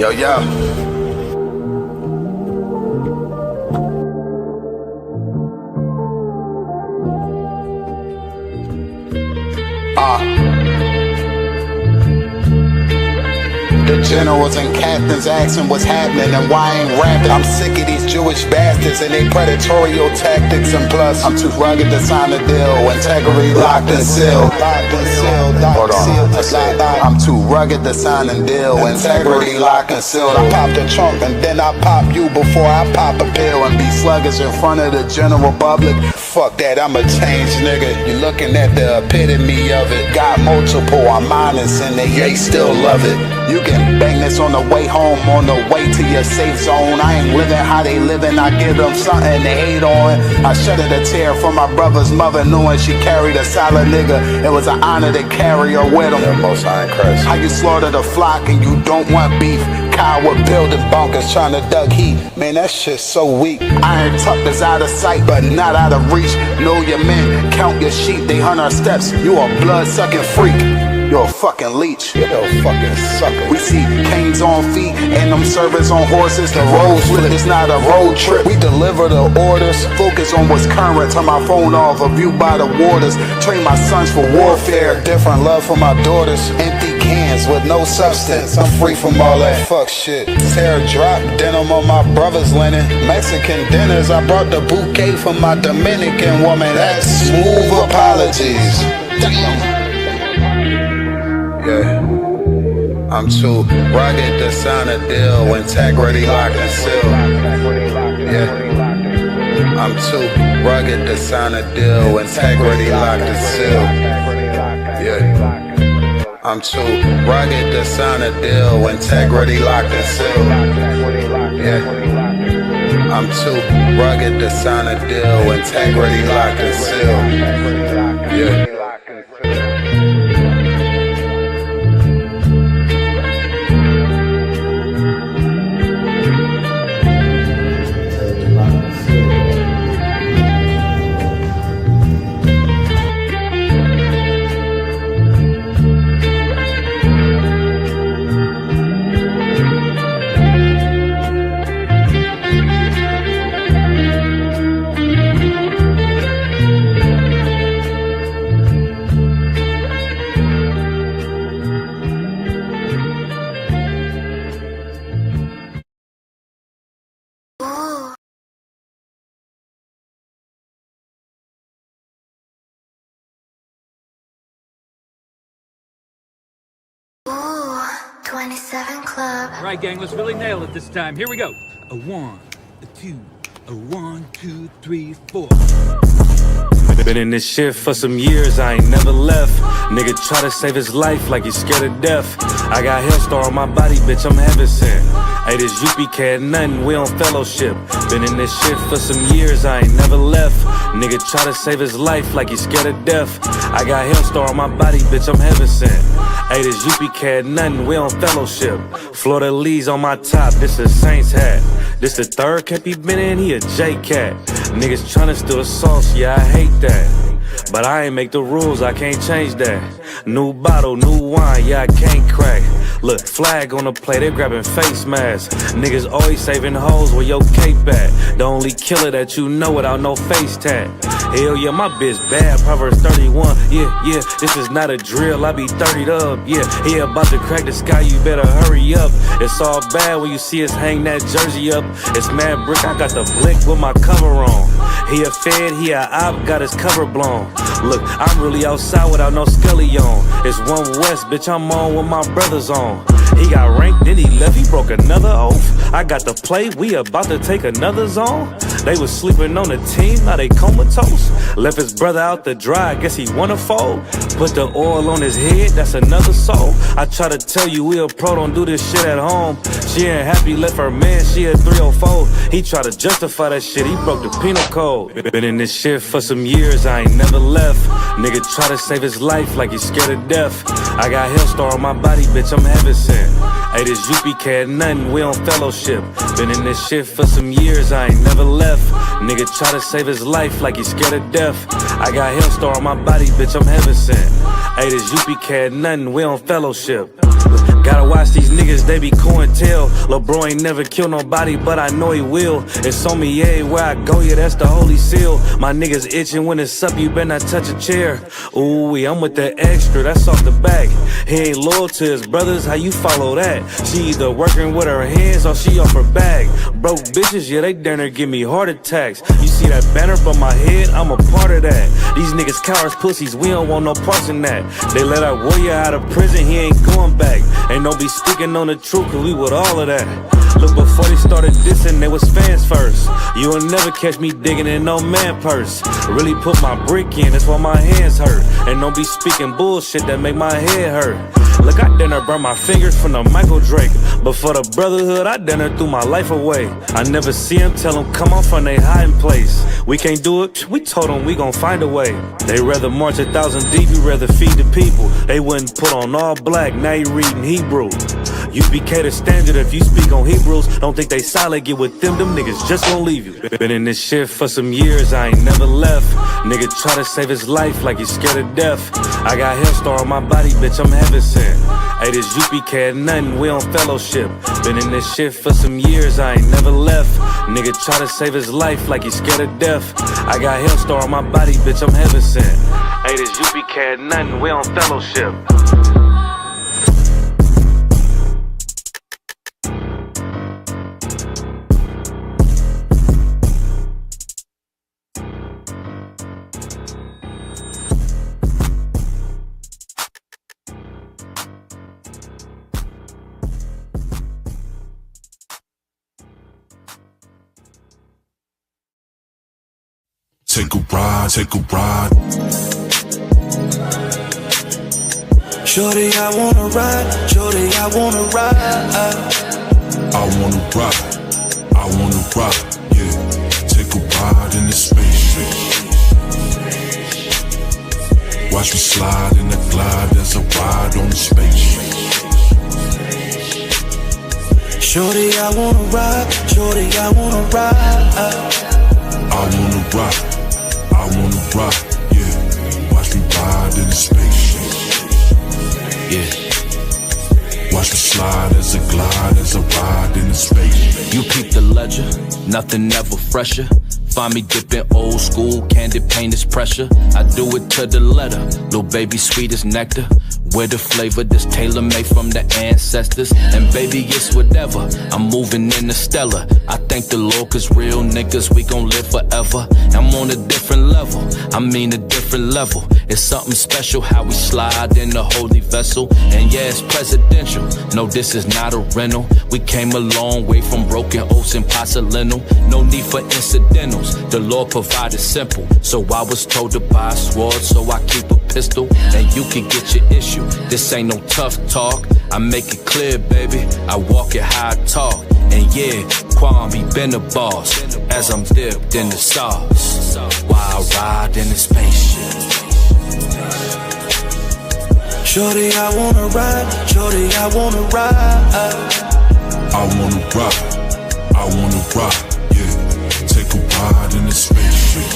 Yo, yo. The generals and captains asking what's happening and why I ain't rapping. I'm sick of these Jewish bastards and they predatorial tactics. And plus, I'm too rugged to sign a deal. Integrity locked and sealed. Hold on, I'm too rugged to sign a deal. Integrity locked and sealed. I pop the trunk and then I pop you before I pop a pill and be sluggish in front of the general public. Fuck that, I'm a changed nigga. You looking at the epitome of it. Got multiple, I'm honest and they still love it. You can bang this on the way home, on the way to your safe zone. I ain't living how they living, I give them something to hate on. I shedded a tear for my brother's mother, knowing she carried a solid nigga. It was an honor to carry her with him. Most High in Christ. How you slaughter the flock and you don't want beef? Coward building bunkers trying to duck heat. Man, that shit's so weak. Iron tucked is out of sight, but not out of reach. Know your men, count your sheep, they hunt our steps. You a blood-sucking freak. You're a fucking leech. You're a fucking sucker. We see canes on feet and them servants on horses. The road split, it's not a road trip. We deliver the orders. Focus on what's current. Turn my phone off, a view by the waters. Train my sons for warfare. Different love for my daughters. Empty cans with no substance. I'm free from all that fuck shit. Tear drop, denim on my brother's linen. Mexican dinners, I brought the bouquet for my Dominican woman. That's smooth apologies. Damn. Yeah, I'm too rugged to sign a deal. Integrity locked and sealed. Yeah, I'm too rugged to sign a deal. Integrity locked and sealed. Yeah, I'm too rugged to sign a deal. Integrity locked and sealed. Yeah, I'm too rugged to sign a deal. Integrity locked and sealed. Yeah. Ooh, 27 Club. All right, gang, let's really nail it this time. Here we go. A 1, a 2, a 1, 2, 3, 4. Been in this shit for some years, I ain't never left. Nigga try to save his life like he's scared of death. I got Hellstar on my body, bitch, I'm heaven sent. Hey, this Isupk had nothing, we on fellowship. Been in this shit for some years, I ain't never left. Nigga try to save his life like he's scared of death. I got Hellstar on my body, bitch, I'm heaven sent. Hey, this Isupk had nothing, we on fellowship. Florida Lee's on my top, this a Saints hat. This the third cap he been in, he a J-Cat. Niggas tryna steal sauce, yeah, I hate that. But I ain't make the rules, I can't change that. New bottle, new wine, yeah, I can't crack. Look, flag on the plate, they grabbing face masks. Niggas always saving hoes where your cape at. The only killer that you know without no face tag. Hell yeah, my bitch bad, Proverbs 31. Yeah, this is not a drill, I be 30'd up. Yeah, about to crack the sky, you better hurry up. It's all bad when you see us hang that jersey up. It's mad brick, I got the blick with my cover on. He a fed, he a op, got his cover blown. Look, I'm really outside without no skelly on. It's 1 West, bitch, I'm on with my brothers on. He got ranked, then he left, he broke another oath. I got the play, we about to take another zone. They was sleeping on the team, now they comatose. Left his brother out to dry, guess he wanna fold. Put the oil on his head, that's another soul. I try to tell you we a pro, don't do this shit at home. She ain't happy, left her man, she a 304. He try to justify that shit, he broke the penal code. Been in this shit for some years, I ain't never left. Nigga try to save his life like he's scared of death. I got Hellstar on my body, bitch, I'm heaven sent. Hey, this Isupk had nothing, we on fellowship. Been in this shit for some years, I ain't never left. Nigga try to save his life like he's scared of death. I got Hellstar on my body, bitch, I'm heaven sent. Hey, this Isupk had nothing, we on fellowship. Gotta watch these niggas, they be cointel. Lil' bro ain't never killed nobody, but I know he will. It's on me everywhere I go, yeah, that's the holy seal. My niggas itching when it's up, you better not touch a chair. Ooh, I'm with the extra, that's off the back. He ain't loyal to his brothers, how you follow that? She either working with her hands or she off her bag. Broke bitches, yeah, they dare give me heart attacks. You see that banner from my head, I'm a part of that. These niggas cowards, pussies, we don't want no parts in that. They let our warrior out of prison, he ain't going back. Ain't no be speaking on the truth, cause we with all of that. Look, before they started dissing, they was fans first. You will never catch me digging in no man purse. Really put my brick in, that's why my hands hurt. And don't be speaking bullshit that make my head hurt. Look, I done burn my fingers from the Michael Drake. But for the brotherhood, I done threw my life away. I never see them, tell them come on from they hiding place. We can't do it, we told them we gon' find a way. They rather march 1,000 deep, we rather feed the people. They wouldn't put on all black, now you reading Hebrew. UPK the standard if you speak on Hebrews. Don't think they solid, get with them niggas just gon' leave you. Been in this shit for some years, I ain't never left. Nigga try to save his life like he's scared of death. I got hair star on my body, bitch, I'm heaven sent. Hey, this UPK ain't nothing, we on fellowship. Been in this shit for some years, I ain't never left. Nigga try to save his life like he's scared of death. I got hair star on my body, bitch, I'm heaven sent. Hey, this UPK ain't nothing, we on fellowship. Take a ride, take a ride. Shorty, I wanna ride. Shorty, I wanna ride. I wanna ride, I wanna ride, yeah. Take a ride in the spaceship. Watch me slide in the glide as I ride on the spaceship. Shorty, I wanna ride. Shorty, I wanna ride. I wanna ride, I wanna ride, yeah. Watch me ride in the spaceship, yeah. Watch me slide as I glide as I ride in the spaceship. You peep the ledger, nothing ever fresher. Find me dipping old school, candy paint is pressure. I do it to the letter, little baby sweet as nectar. With the flavor that's tailor-made from the ancestors. And baby, it's whatever, I'm moving in the stellar. I thank the Lord cause real niggas, we gon' live forever. I'm on a different level, I mean a different level. It's something special how we slide in the holy vessel. And yeah, it's presidential, no this is not a rental. We came a long way from broken oats and porcelain. No need for incidentals, the Lord provided simple. So I was told to buy a sword, so I keep a pistol. And you can get your issue, this ain't no tough talk. I make it clear, baby, I walk it how I talk. And yeah, Kwame been the boss, as I'm dipped in the sauce, while I ride in the spaceship. Shorty, I wanna ride. Shorty, I wanna ride. I wanna ride, I wanna ride, yeah. Take a ride in the spaceship.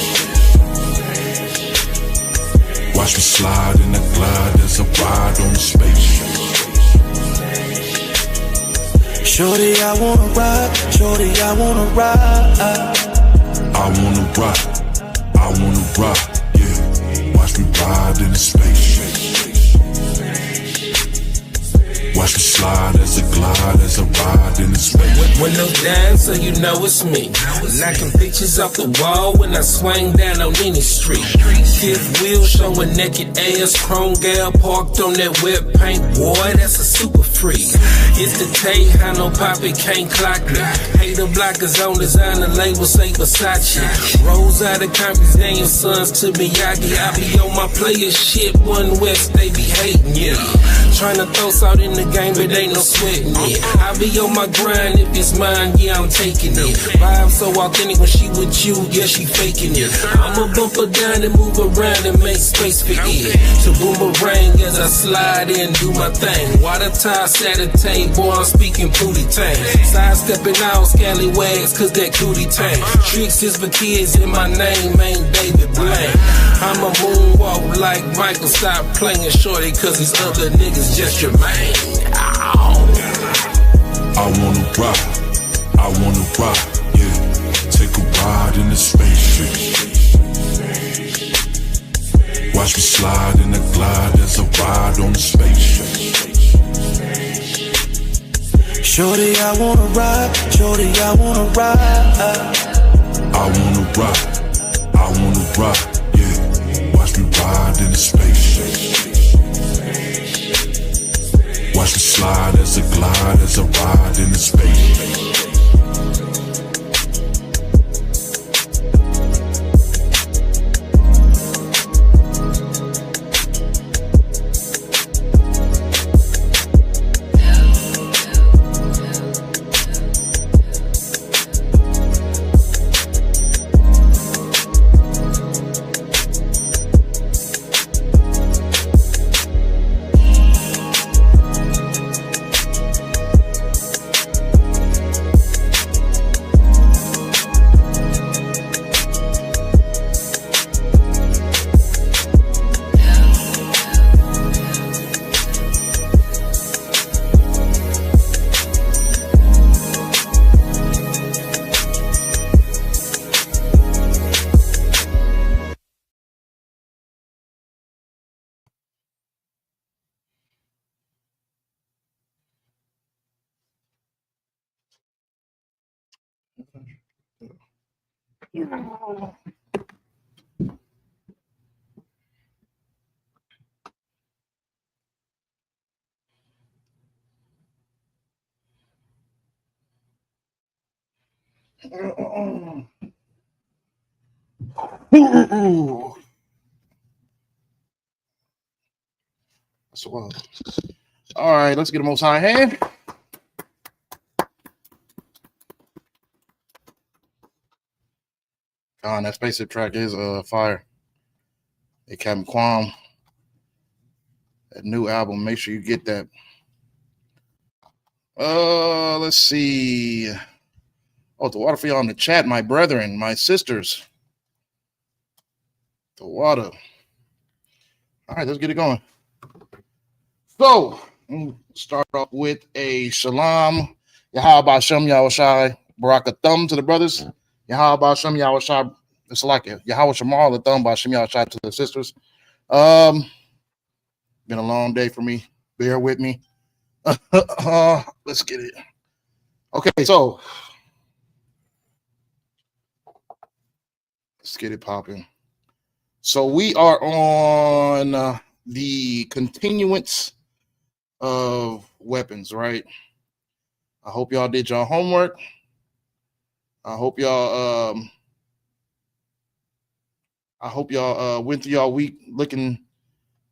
Watch me slide in the glide as I ride on the spaceship. Shorty, I wanna ride. Shorty, I wanna ride. I wanna ride, I wanna ride, yeah. Watch me ride in the spaceship. Watch me slide as I glide as I ride in the space. When no dance, so you know it's me. Knocking pictures off the wall when I swing down on any street. Fifth wheel showing naked ass, chrome gal parked on that wet paint. Boy, that's a super freak. It's the Tay, how no poppy can't clock me. Hater blockers on designer label say Versace. Rolls out of Compton's Daniel sons to Miyagi. I be on my player shit, one West, they be hating, yeah. Tryna throw salt in the game, but ain't no sweating it. I be on my grind, if it's mine, yeah, I'm taking it. Vibe so authentic when she with you, yeah, she faking it. I'ma bump her down and move around and make space for it. To boomerang as I slide in, do my thing. Water tie, Saturday, boy, I'm speaking booty tang. Sidestepping out, scallywags, cause that cootie tang. Tricks is for kids in my name, ain't David Blaine. I'ma moonwalk like Michael, stop playing shorty, cause these other niggas just your man. Ow. I wanna rock, yeah. Take a ride in the spaceship. Watch me slide in the glide as I ride on the spaceship. Shorty, I wanna ride. Shorty, I wanna ride. I wanna rock, yeah. Watch me ride in the spaceship. Watch me slide as I glide as I ride in the spaceship. So, all right, let's get the Most High hand. That spaceship track is fire. Hey, Captain Quam, that new album. Make sure you get that. Let's see. Oh, the water for y'all in the chat, my brethren, my sisters. The water. All right, let's get it going. So, start off with a shalom. Yahweh Shem Yahushai. Barakathum to the brothers. Yahweh Shem Yahushai. It's like it. Yahweh Shemal the thumb by Shem Yahushai to the sisters. Been a long day for me. Bear with me. Let's get it. Okay, so let's get it popping. So we are on the continuance of weapons, right? I hope y'all did y'all homework. I hope y'all went through y'all week looking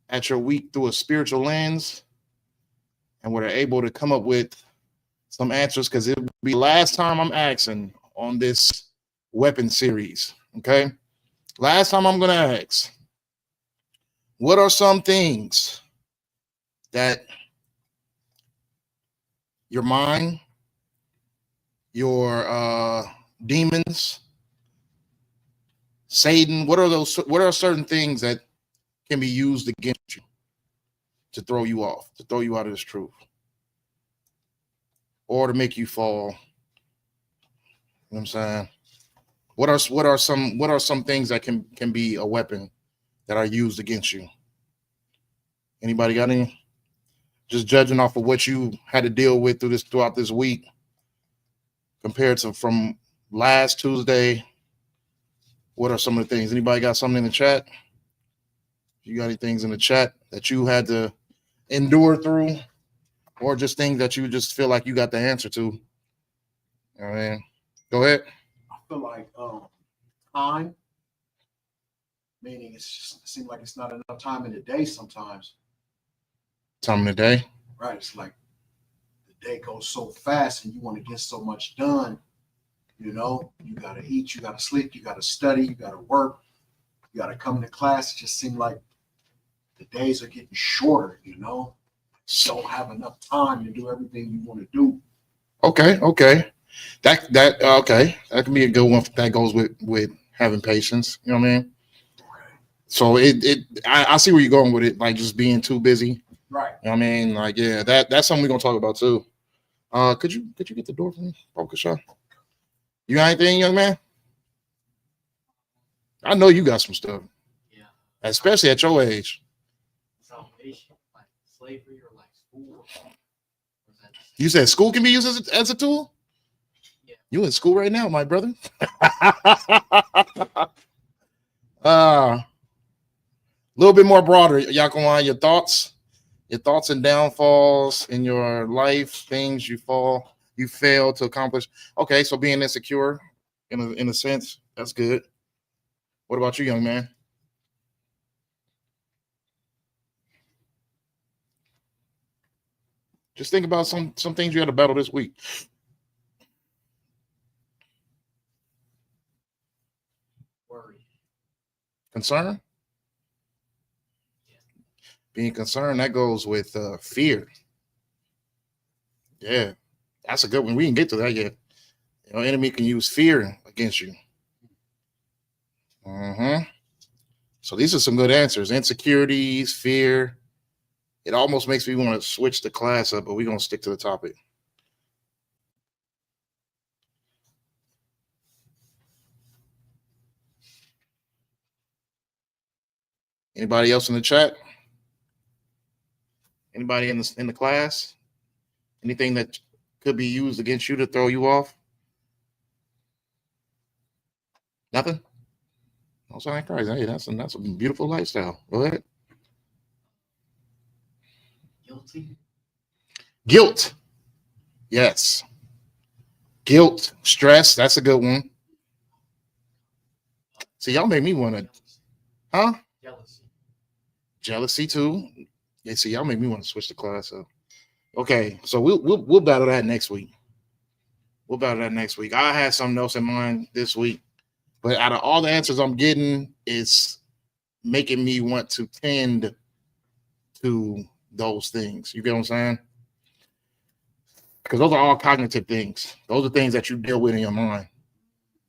at your week through a spiritual lens and were able to come up with some answers, because it will be the last time I'm asking on this weapon series. Okay. Last time I'm going to ask, what are some things that your mind, your demons, Satan, what are certain things that can be used against you to throw you off, to throw you out of this truth, or to make you fall? You know what I'm saying? What are some things that can be a weapon that are used against you? Anybody got any? Just judging off of what you had to deal with throughout this week, compared to from last Tuesday. What are some of the things? Anybody got something in the chat? You got any things in the chat that you had to endure through, or just things that you just feel like you got the answer to? I mean, go ahead. I feel like time, meaning it seems like it's not enough time in the day sometimes. Time in the day? Right. It's like the day goes so fast and you want to get so much done. You know, you got to eat, you got to sleep, you got to study, you got to work, you got to come to class. It just seems like the days are getting shorter, you know. You don't have enough time to do everything you want to do. Okay. That okay. That can be a good one. That goes with having patience. You know what I mean? Okay. So I see where you're going with it, like just being too busy. Right. You know what I mean? Like, yeah, that's something we're gonna talk about too. Could you get the door for me, Focus shop? You got anything, young man? I know you got some stuff. Yeah. Especially at your age. Salvation, like slavery or like school. You said school can be used as a tool? Yeah. You in school right now, my brother? A little bit more broader, Yakuwan, your thoughts and downfalls in your life, things you fail to accomplish. Okay, so being insecure in a sense, that's good. What about you, young man? Just think about some things you had to battle this week. Worry. Concern? Being concerned, that goes with fear. Yeah, that's a good one. We didn't get to that yet. Your enemy can use fear against you. So these are some good answers. Insecurities, fear. It almost makes me want to switch the class up, but we're going to stick to the topic. Anybody else in the chat? Anybody in the class? Anything that could be used against you to throw you off? Nothing? Don't sound like crazy. Hey, that's a beautiful lifestyle. Go ahead. Guilt. Yes. Guilt, stress. That's a good one. See, y'all made me want to, huh? Jealousy too. Yeah, see, y'all made me want to switch the class up. Okay, so we'll battle that next week. I had something else in mind this week, but out of all the answers I'm getting, it's making me want to tend to those things. You get what I'm saying? Because those are all cognitive things. Those are things that you deal with in your mind.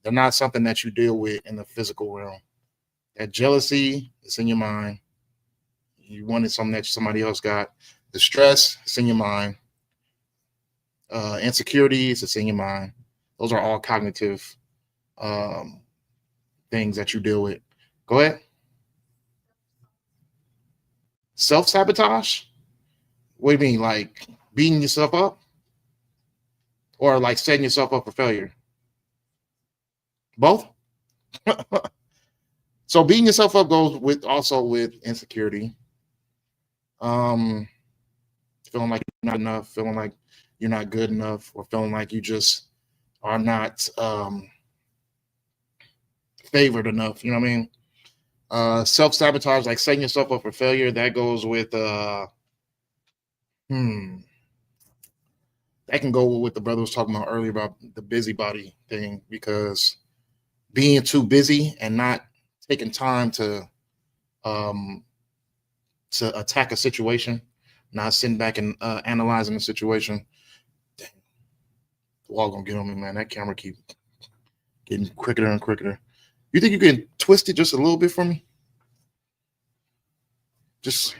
They're not something that you deal with in the physical realm. That jealousy is in your mind. You wanted something that somebody else got. The stress is in your mind. Insecurities, it's in your mind. Those are all cognitive things that you deal with. Go ahead. Self-sabotage? What do you mean? Like beating yourself up? Or like setting yourself up for failure? Both? So beating yourself up goes also with insecurity. Feeling like you're not enough, feeling like you're not good enough, or feeling like you just are not favored enough. You know what I mean? Self-sabotage, like setting yourself up for failure, that goes with that can go with what the brother was talking about earlier about the busybody thing, because being too busy and not taking time to attack a situation, not sitting back and analyzing the situation. Dang. The wall gonna get on me, man. That camera keep getting quicker and quicker. You think you can twist it just a little bit for me? Just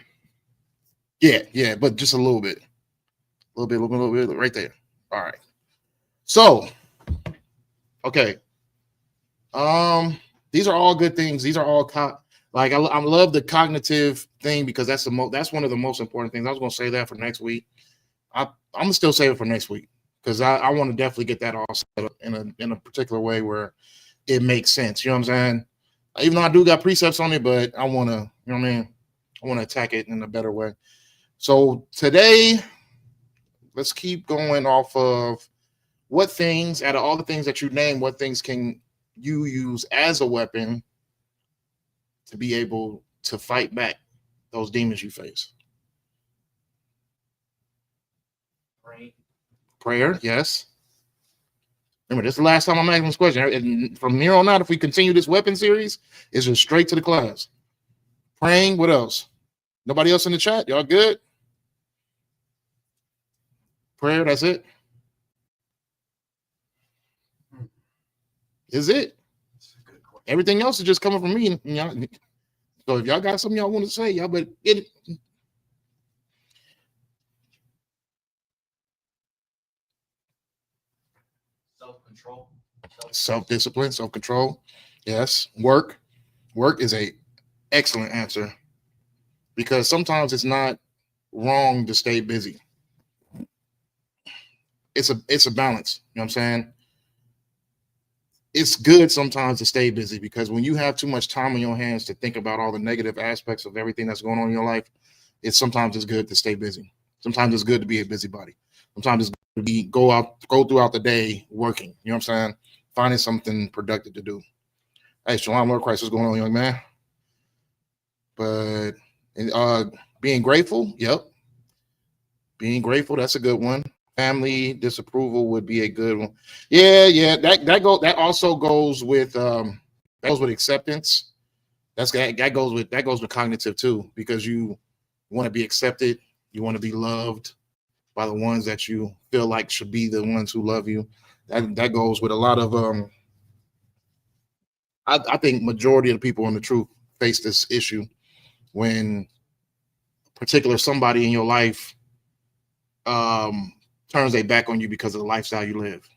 yeah, but just a little bit. A little bit, right there. All right. So, okay. These are all good things. These are all I love the cognitive thing, because that's one of the most important things. I was gonna say that for next week. I'm gonna still save it for next week, because I want to definitely get that all set up in a particular way where it makes sense. You know what I'm saying? Even though I do got precepts on it, but I want to, you know what I mean? I want to attack it in a better way. So today, let's keep going off of what things, out of all the things that you name, what things can you use as a weapon to be able to fight back those demons you face? Prayer, yes. Remember, this is the last time I'm asking this question. And from here on out, if we continue this weapon series, it's just straight to the class. Praying, what else? Nobody else in the chat? Y'all good? Prayer, that's it? Is it? Everything else is just coming from me. So if y'all got something y'all want to say, y'all better get it. Self-control. Self-discipline, self-control. Yes. Work is a excellent answer, because sometimes it's not wrong to stay busy. It's a balance. You know what I'm saying? It's good sometimes to stay busy, because when you have too much time on your hands to think about all the negative aspects of everything that's going on in your life, sometimes it's good to stay busy. Sometimes it's good to be a busybody. Sometimes it's good to go throughout the day working. You know what I'm saying? Finding something productive to do. Hey, Shalom, Lord Christ, what's going on, young man? But being grateful, yep. Being grateful, that's a good one. Family disapproval would be a good one. Yeah. That also goes with acceptance. That goes with cognitive too, because you want to be accepted, you want to be loved by the ones that you feel like should be the ones who love you. That goes with a lot of I think majority of the people in the truth face this issue when particular somebody in your life turns their back on you because of the lifestyle you live.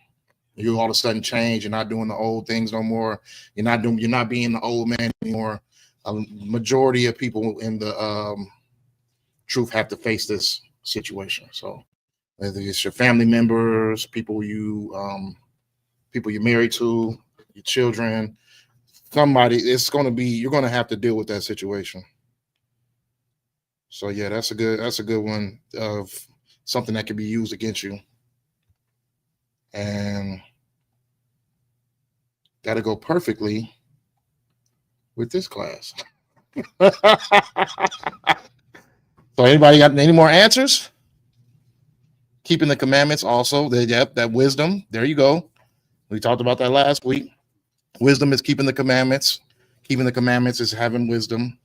You all of a sudden change. You're not doing the old things no more. You're not being the old man anymore. A majority of people in the truth have to face this situation. So whether it's your family members, people you're married to, your children, you're going to have to deal with that situation. So yeah, that's a good one of something that can be used against you. And that'll go perfectly with this class. So anybody got any more answers? Keeping the commandments also. That wisdom. There you go. We talked about that last week. Wisdom is keeping the commandments. Keeping the commandments is having wisdom,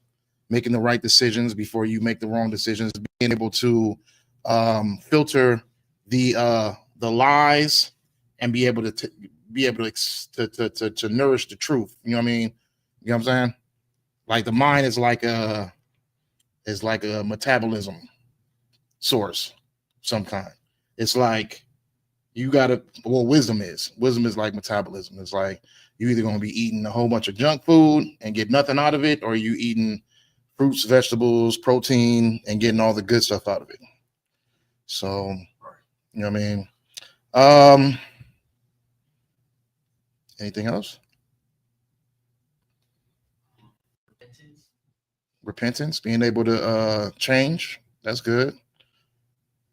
making the right decisions before you make the wrong decisions, being able to filter the lies and be able to nourish the truth. You know what I mean? You know what I'm saying? Like the mind is like a metabolism source of some kind. It's like wisdom is like metabolism. It's like you're either going to be eating a whole bunch of junk food and get nothing out of it, or you eating fruits, vegetables, protein, and getting all the good stuff out of it. So, you know what I mean? Anything else? Repentance, being able to change. That's good.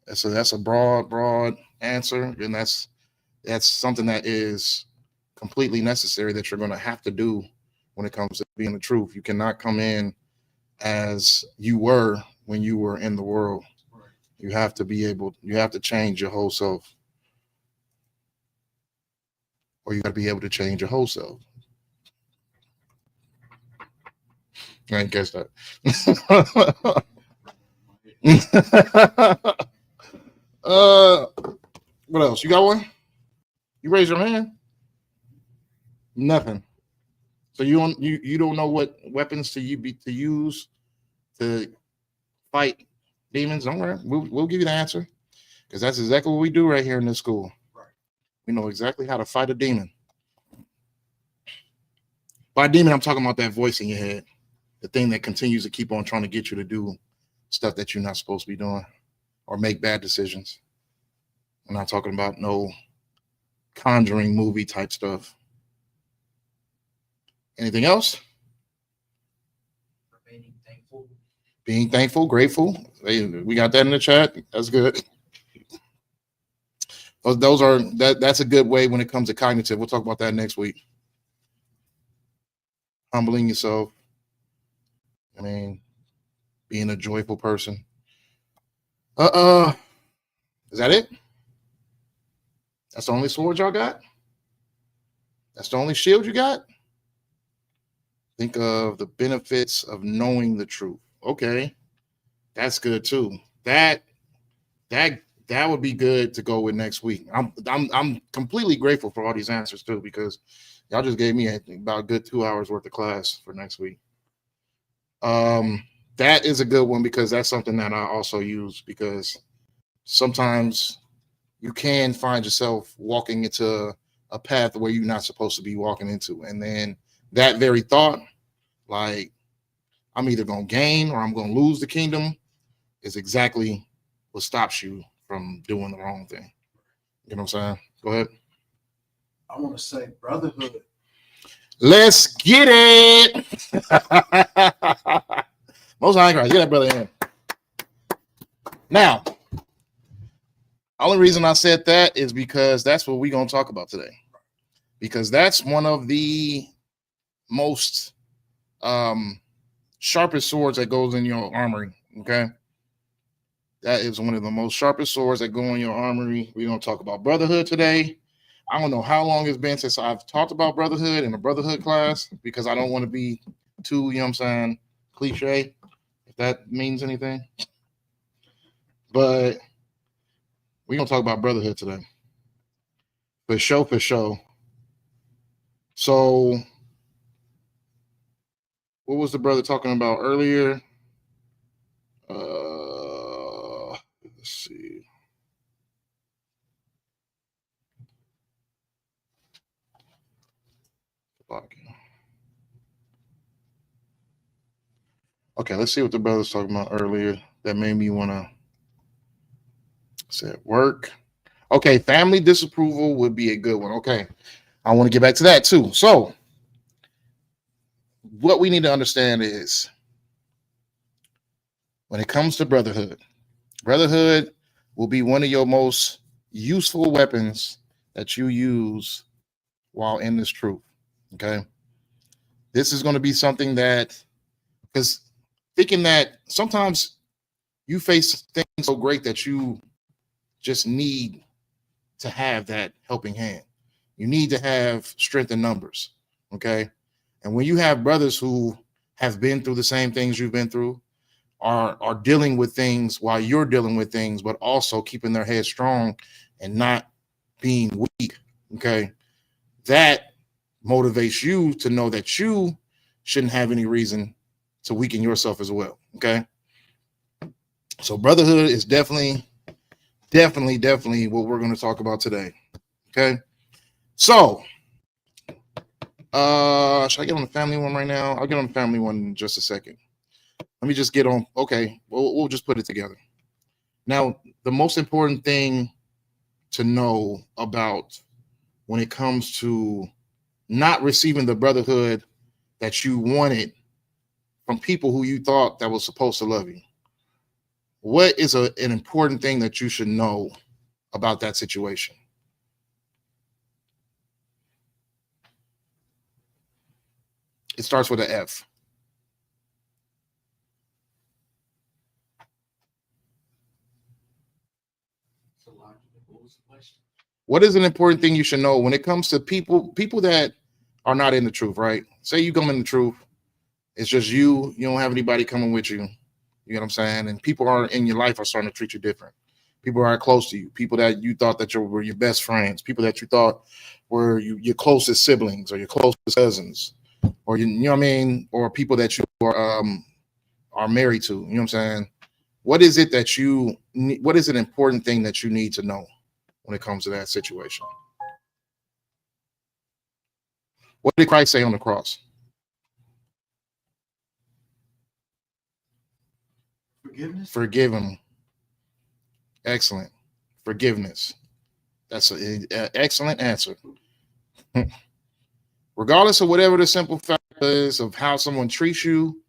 That's a broad answer, and that's something that is completely necessary that you're going to have to do when it comes to being the truth. You cannot come in as you were when you were in the world. You have to change your whole self, or you got to be able to change your whole self. I didn't guess that. What else? You got one? You raise your hand? Nothing. So you don't know what weapons to use to fight demons? Don't worry. We'll give you the answer, because that's exactly what we do right here in this school. Right. We know exactly how to fight a demon. By demon, I'm talking about that voice in your head, the thing that continues to keep on trying to get you to do stuff that you're not supposed to be doing or make bad decisions. I'm not talking about no Conjuring movie type stuff. Anything else? Being thankful, grateful. We got that in the chat. That's good. That's a good way when it comes to cognitive. We'll talk about that next week. Humbling yourself. I mean, being a joyful person. Is that it? That's the only sword y'all got? That's the only shield you got? Think of the benefits of knowing the truth. Okay, that's good too. That would be good to go with next week. I'm completely grateful for all these answers too, because y'all just gave me about a good 2 hours worth of class for next week. That is a good one, because that's something that I also use, because sometimes you can find yourself walking into a path where you're not supposed to be walking into. And then that very thought, like, I'm either going to gain or I'm going to lose the kingdom, is exactly what stops you from doing the wrong thing. You know what I'm saying? Go ahead. I want to say brotherhood. Let's get it. Most High Christ, get that brother in. Now, only reason I said that is because that's what we're going to talk about today. Because that's one of the most sharpest swords that goes in your armory. Okay. That is one of the most sharpest swords that go in your armory. We're going to talk about brotherhood today. I don't know how long it's been since I've talked about brotherhood in a brotherhood class, because I don't want to be too, you know what I'm saying, cliche, if that means anything. But we're going to talk about brotherhood today. For sure, for sure. So, what was the brother talking about earlier? Let's see. Okay, let's see what the brother's talking about earlier that made me want to say work. Okay, family disapproval would be a good one. Okay, I want to get back to that too. So, what we need to understand is when it comes to brotherhood, brotherhood will be one of your most useful weapons that you use while in this truth. Okay, this is going to be something that, because thinking that sometimes you face things so great that you just need to have that helping hand. You need to have strength in numbers. Okay, and when you have brothers who have been through the same things you've been through, are dealing with things while you're dealing with things, but also keeping their head strong and not being weak. Okay, that motivates you to know that you shouldn't have any reason to weaken yourself as well. Okay, so brotherhood is definitely what we're going to talk about today. Okay, so should I get on the family one right now? I'll get on the family one in just a second. Let me just get on. Okay, we'll just put it together. Now, the most important thing to know about when it comes to not receiving the brotherhood that you wanted from people who you thought that was supposed to love you. What is an important thing that you should know about that situation? It starts with an F. What is an important thing you should know when it comes to people that are not in the truth, right? Say you come in the truth, it's just you don't have anybody coming with you. You know what I'm saying? And people are in your life are starting to treat you different. People are close to you. People that you thought that were your best friends. People that you thought were your closest siblings or your closest cousins, or you know what I mean, or people that you are married to. You know what I'm saying? What is it that you? What is an important thing that you need to know when it comes to that situation? What did Christ say on the cross? Forgiveness. Forgive them. Excellent. Forgiveness. That's an excellent answer. Regardless of whatever the simple fact is of how someone treats you,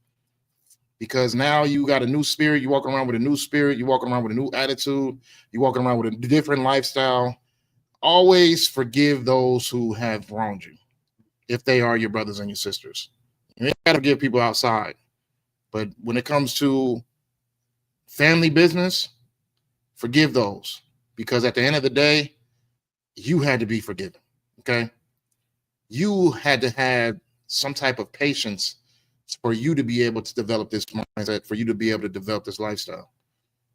because now you got a new spirit, you're walking around with a new spirit, you're walking around with a new attitude, you're walking around with a different lifestyle. Always forgive those who have wronged you, if they are your brothers and your sisters. You ain't got to forgive people outside, but when it comes to family business, forgive those, because at the end of the day, you had to be forgiven. Okay, you had to have some type of patience for you to be able to develop this mindset, for you to be able to develop this lifestyle.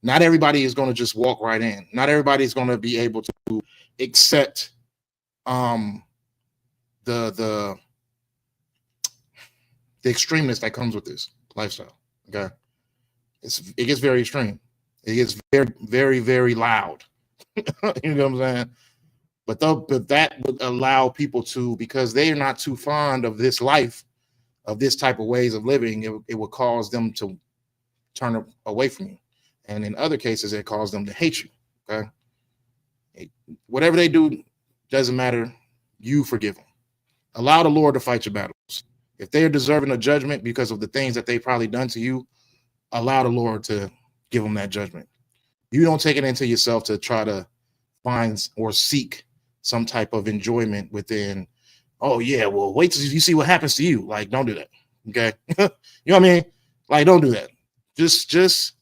Not everybody is going to just walk right in. Not everybody is going to be able to accept the extremeness that comes with this lifestyle. Okay, it gets very extreme. It gets very, very, very loud. You know what I'm saying? But that would allow people to, because they are not too fond of this life, of this type of ways of living, it would cause them to turn away from you. And in other cases, it causes them to hate you. Okay. Whatever they do, doesn't matter. You forgive them. Allow the Lord to fight your battles. If they are deserving of judgment because of the things that they've probably done to you, allow the Lord to give them that judgment. You don't take it into yourself to try to find or seek some type of enjoyment within, oh yeah, well, wait till you see what happens to you. Like, don't do that. Okay. You know what I mean? Like, don't do that. Just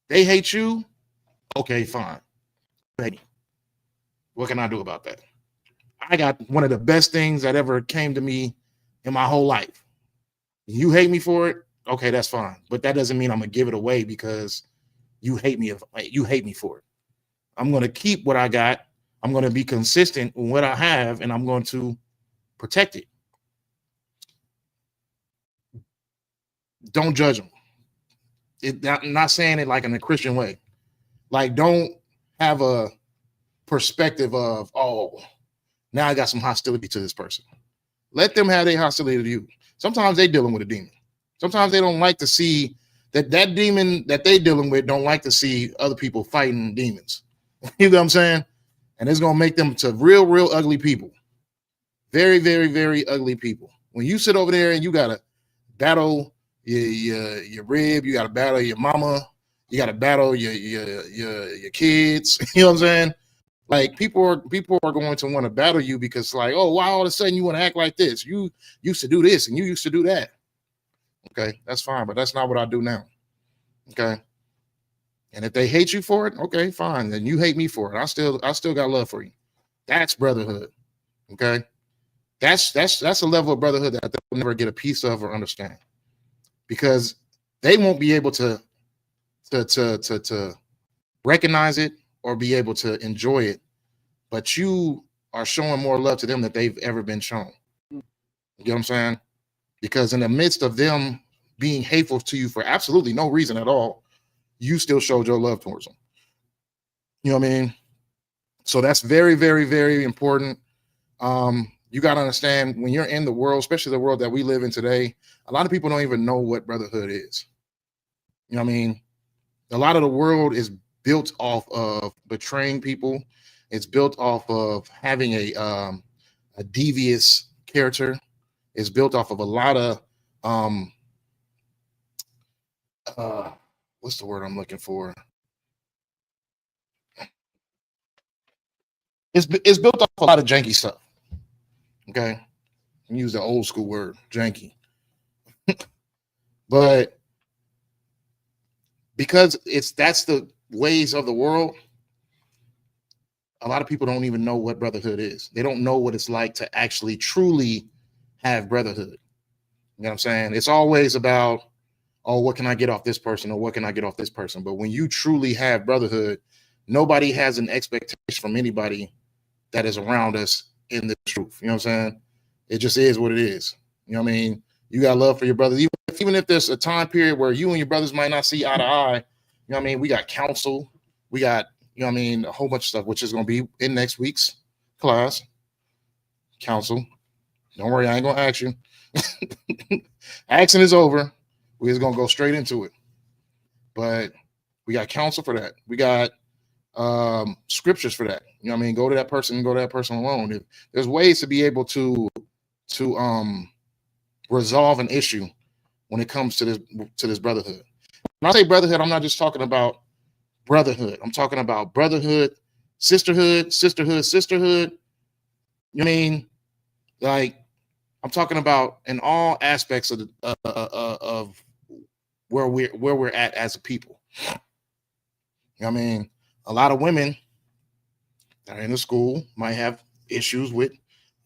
they hate you. Okay, fine. Hey, what can I do about that? I got one of the best things that ever came to me in my whole life. You hate me for it. Okay, that's fine. But that doesn't mean I'm gonna give it away because you hate me. If you hate me for it, I'm gonna keep what I got. I'm gonna be consistent with what I have, and I'm going to protect it. Don't judge them. I'm not saying it like in a Christian way. Like, don't have a perspective of, oh, now I got some hostility to this person. Let them have their hostility to you. Sometimes they dealing with a demon. Sometimes they don't like to see that demon that they dealing with don't like to see other people fighting demons. You know what I'm saying? And it's going to make them to real ugly people. Very, very, very ugly people. When you sit over there and you got to battle your rib, you got to battle your mama, you got to battle your kids. You know what I'm saying? Like, people are going to want to battle you because, like, oh, why all of a sudden you want to act like this? You used to do this and you used to do that. Okay, that's fine, but that's not what I do now. Okay. And if they hate you for it, okay, fine. Then you hate me for it. I still got love for you. That's brotherhood. Okay. That's a level of brotherhood that they'll never get a piece of or understand, because they won't be able to recognize it or be able to enjoy it. But you are showing more love to them than they've ever been shown. You get what I'm saying? Because in the midst of them being hateful to you for absolutely no reason at all, you still showed your love towards them. You know what I mean? So that's very, very, very important. You got to understand, when you're in the world, especially the world that we live in today, a lot of people don't even know what brotherhood is. You know what I mean? A lot of the world is built off of betraying people. It's built off of having a devious character. It's built off of a lot of what's the word I'm looking for? It's built off a lot of janky stuff. Okay, use the old school word, janky. But because that's the ways of the world, a lot of people don't even know what brotherhood is. They don't know what it's like to actually truly have brotherhood. You know what I'm saying? It's always about, oh, what can I get off this person, or what can I get off this person? But when you truly have brotherhood, nobody has an expectation from anybody that is around us in the truth. You know what I'm saying? It just is what it is. You know what I mean? You got love for your brothers. Even if there's a time period where you and your brothers might not see eye to eye, you know what I mean? We got counsel. We got, you know what I mean, a whole bunch of stuff, which is going to be in next week's class. Counsel. Don't worry, I ain't going to ask you. Action is over. We're just going to go straight into it. But we got counsel for that. We got scriptures for that. You know what I mean? Go to that person and go to that person alone. There's ways to be able to resolve an issue when it comes to this brotherhood. When I say brotherhood, I'm not just talking about brotherhood. I'm talking about brotherhood, sisterhood. You know what I mean? Like, I'm talking about in all aspects of where we're at as a people. You know what I mean? A lot of women that are in the school might have issues with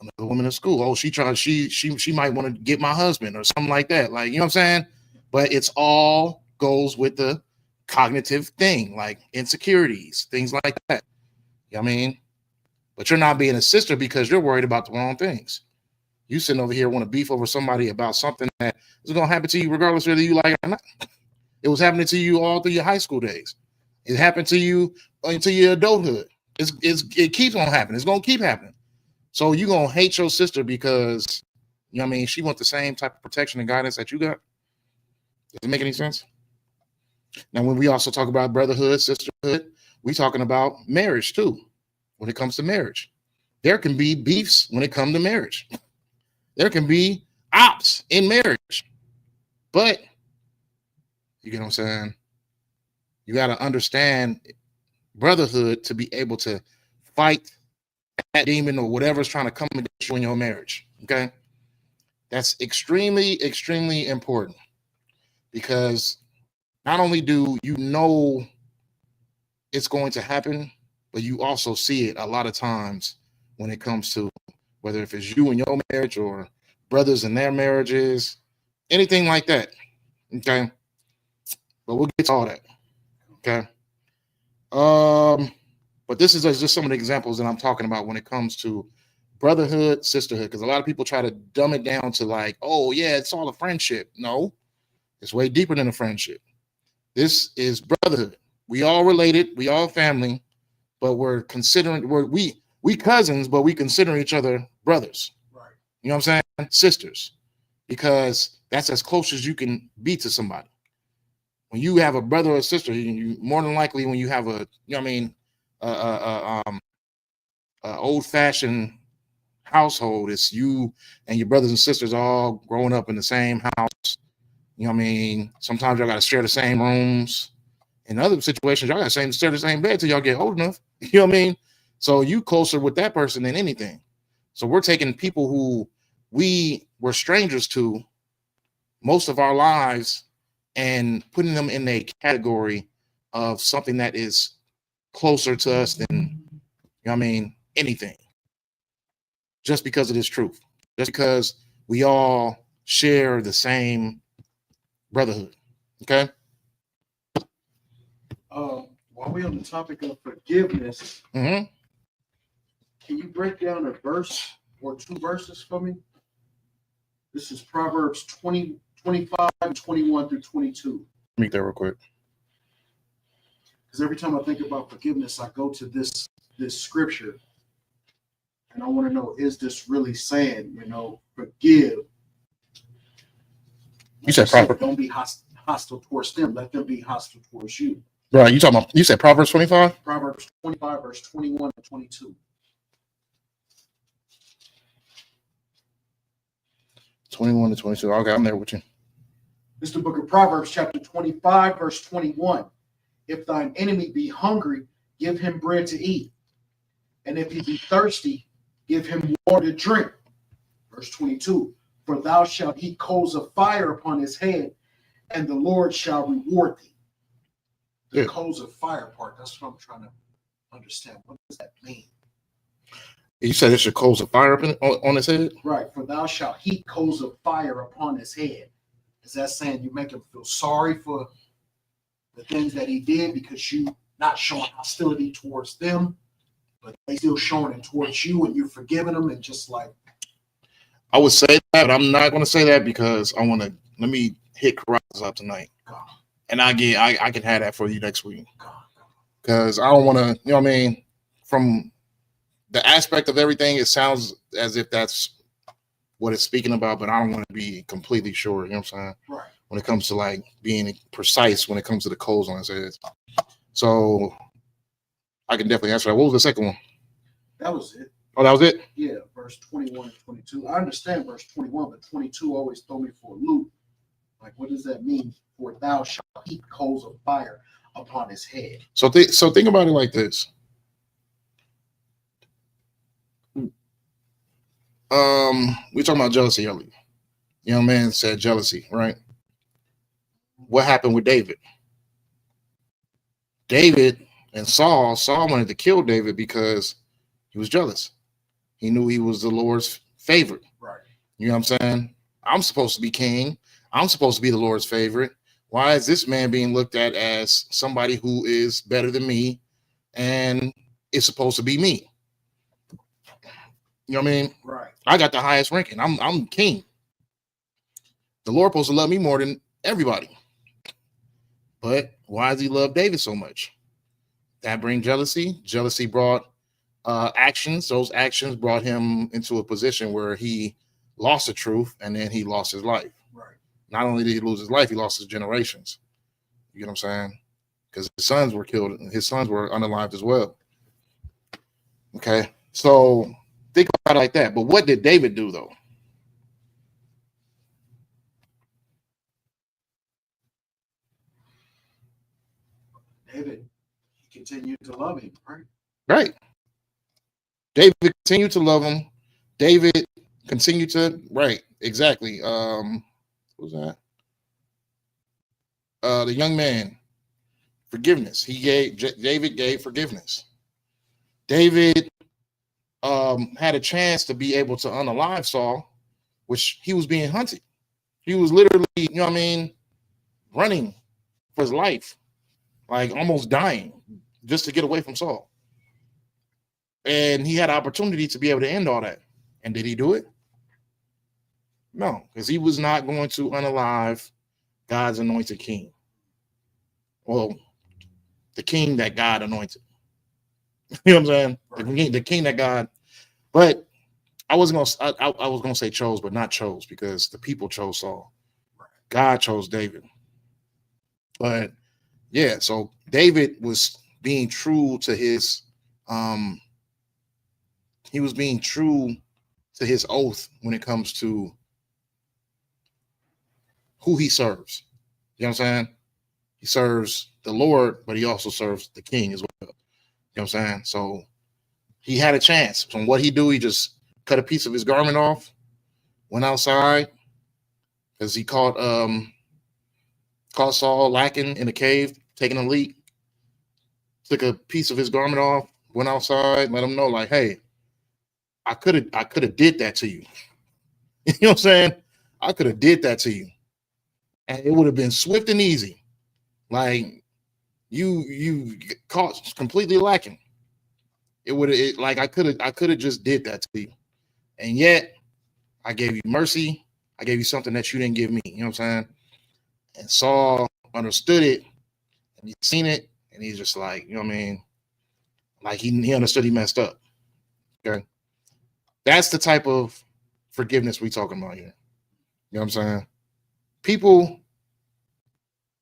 another woman in school. Oh, she might want to get my husband or something like that. Like, you know what I'm saying? But it's all goes with the cognitive thing, like insecurities, things like that. You know what I mean? But you're not being a sister because you're worried about the wrong things. You sitting over here want to beef over somebody about something that is going to happen to you regardless whether you like it or not. It was happening to you all through your high school days. It happened to you into your adulthood. It keeps on happening. It's gonna keep happening. So you're gonna hate your sister because you know what I mean, she wants the same type of protection and guidance that you got. Does it make any sense? Now, when we also talk about brotherhood, sisterhood, we talking about marriage too. When it comes to marriage, there can be beefs when it comes to marriage. There can be ops in marriage, but you get what I'm saying? You got to understand brotherhood to be able to fight that demon or whatever's trying to come against you in your marriage. Okay. That's extremely, extremely important because not only do you know it's going to happen, but you also see it a lot of times when it comes to whether if it's you in your marriage or brothers in their marriages, anything like that. Okay. But we'll get to all that. Okay. But this is just some of the examples that I'm talking about when it comes to brotherhood, sisterhood, because a lot of people try to dumb it down to like, oh yeah, it's all a friendship. No, it's way deeper than a friendship. This is brotherhood. We all related, we all family, but we're we cousins, but we consider each other brothers. Right. You know what I'm saying? Sisters, because that's as close as you can be to somebody. When you have a brother or sister, you more than likely when you have a, you know what I mean, old-fashioned household, it's you and your brothers and sisters all growing up in the same house. You know what I mean? Sometimes y'all got to share the same rooms. In other situations, y'all got to share the same bed till y'all get old enough. You know what I mean? So you closer with that person than anything. So we're taking people who we were strangers to most of our lives and putting them in a category of something that is closer to us than, you know what I mean, anything. Just because it is truth. Just because we all share the same brotherhood. Okay? While we're on the topic of forgiveness, Mm-hmm. Can you break down a verse or two verses for me? This is Proverbs 20, 25, 21 through 22. Make that real quick. Because every time I think about forgiveness, I go to this scripture. And I want to know, is this really saying, forgive? You said Proverbs. Don't be hostile towards them. Let them be hostile towards you. Right. You said Proverbs 25? Proverbs 25, verse 21 and 22. 21 to 22. Okay, I'm there with you. This is the book of Proverbs, chapter 25, verse 21. If thine enemy be hungry, give him bread to eat. And if he be thirsty, give him water to drink. Verse 22. For thou shalt heap coals of fire upon his head, and the Lord shall reward thee. The coals of fire part, that's what I'm trying to understand. What does that mean? You said it should coals of fire on his head? Right. For thou shalt heap coals of fire upon his head. Is that saying you make him feel sorry for the things that he did because you not showing hostility towards them, but they still showing it towards you and you're forgiving them and just like. I would say that, but I'm not going to say that because let me hit Carrazos up tonight. And I can have that for you next week. Because I don't want to, you know what I mean? From the aspect of everything, it sounds as if that's what it's speaking about, but I don't want to be completely sure, you know what I'm saying? Right. When it comes to like being precise when it comes to the coals on his head. So I can definitely answer that. What was the second one? That was it. Oh, that was it? Yeah, verse 21 and 22. I understand verse 21, but 22 always throw me for a loop. Like, what does that mean? For thou shalt heap coals of fire upon his head. So think about it like this. We're talking about jealousy earlier. Young man said jealousy, right? What happened with David? David and Saul wanted to kill David because he was jealous. He knew he was the Lord's favorite. Right. You know what I'm saying? I'm supposed to be king. I'm supposed to be the Lord's favorite. Why is this man being looked at as somebody who is better than me and it's supposed to be me? You know what I mean? Right. I got the highest ranking. I'm king. The Lord supposed to love me more than everybody. But why does he love David so much? That brings jealousy. Jealousy brought actions. Those actions brought him into a position where he lost the truth, and then he lost his life. Right. Not only did he lose his life, he lost his generations. You know what I'm saying? Because his sons were killed. His sons were unalived as well. Okay, so think about it like that. But what did David do, though? David, he continued to love him, right? Right. David continued to love him. David continued to, right, exactly. What was that? The young man, forgiveness. David gave forgiveness. David had a chance to be able to unalive Saul, which he was being hunted. He was literally, you know what I mean, running for his life, like almost dying just to get away from Saul. And he had an opportunity to be able to end all that. And did he do it? No, because he was not going to unalive God's anointed king. Well, the king that God anointed. You know what I'm saying? Right. The king that God. But I was gonna say chose, but not chose, because the people chose Saul. Right. God chose David. But yeah, so David was being true to his he was being true to his oath when it comes to who he serves. You know what I'm saying? He serves the Lord, but he also serves the king as well. You know what I'm saying? So he had a chance. From what he do, he just cut a piece of his garment off, went outside, because he caught Saul lacking in the cave, taking a leak, took a piece of his garment off, went outside, let him know, like, hey, I could have did that to you. You know what I'm saying? I could have did that to you. And it would have been swift and easy. Like you caught completely lacking. I could have just did that to you. And yet I gave you mercy. I gave you something that you didn't give me. You know what I'm saying? And Saul understood it, and he seen it, and he's just like, you know what I mean? Like he understood he messed up. Okay. That's the type of forgiveness we talking about here. You know what I'm saying?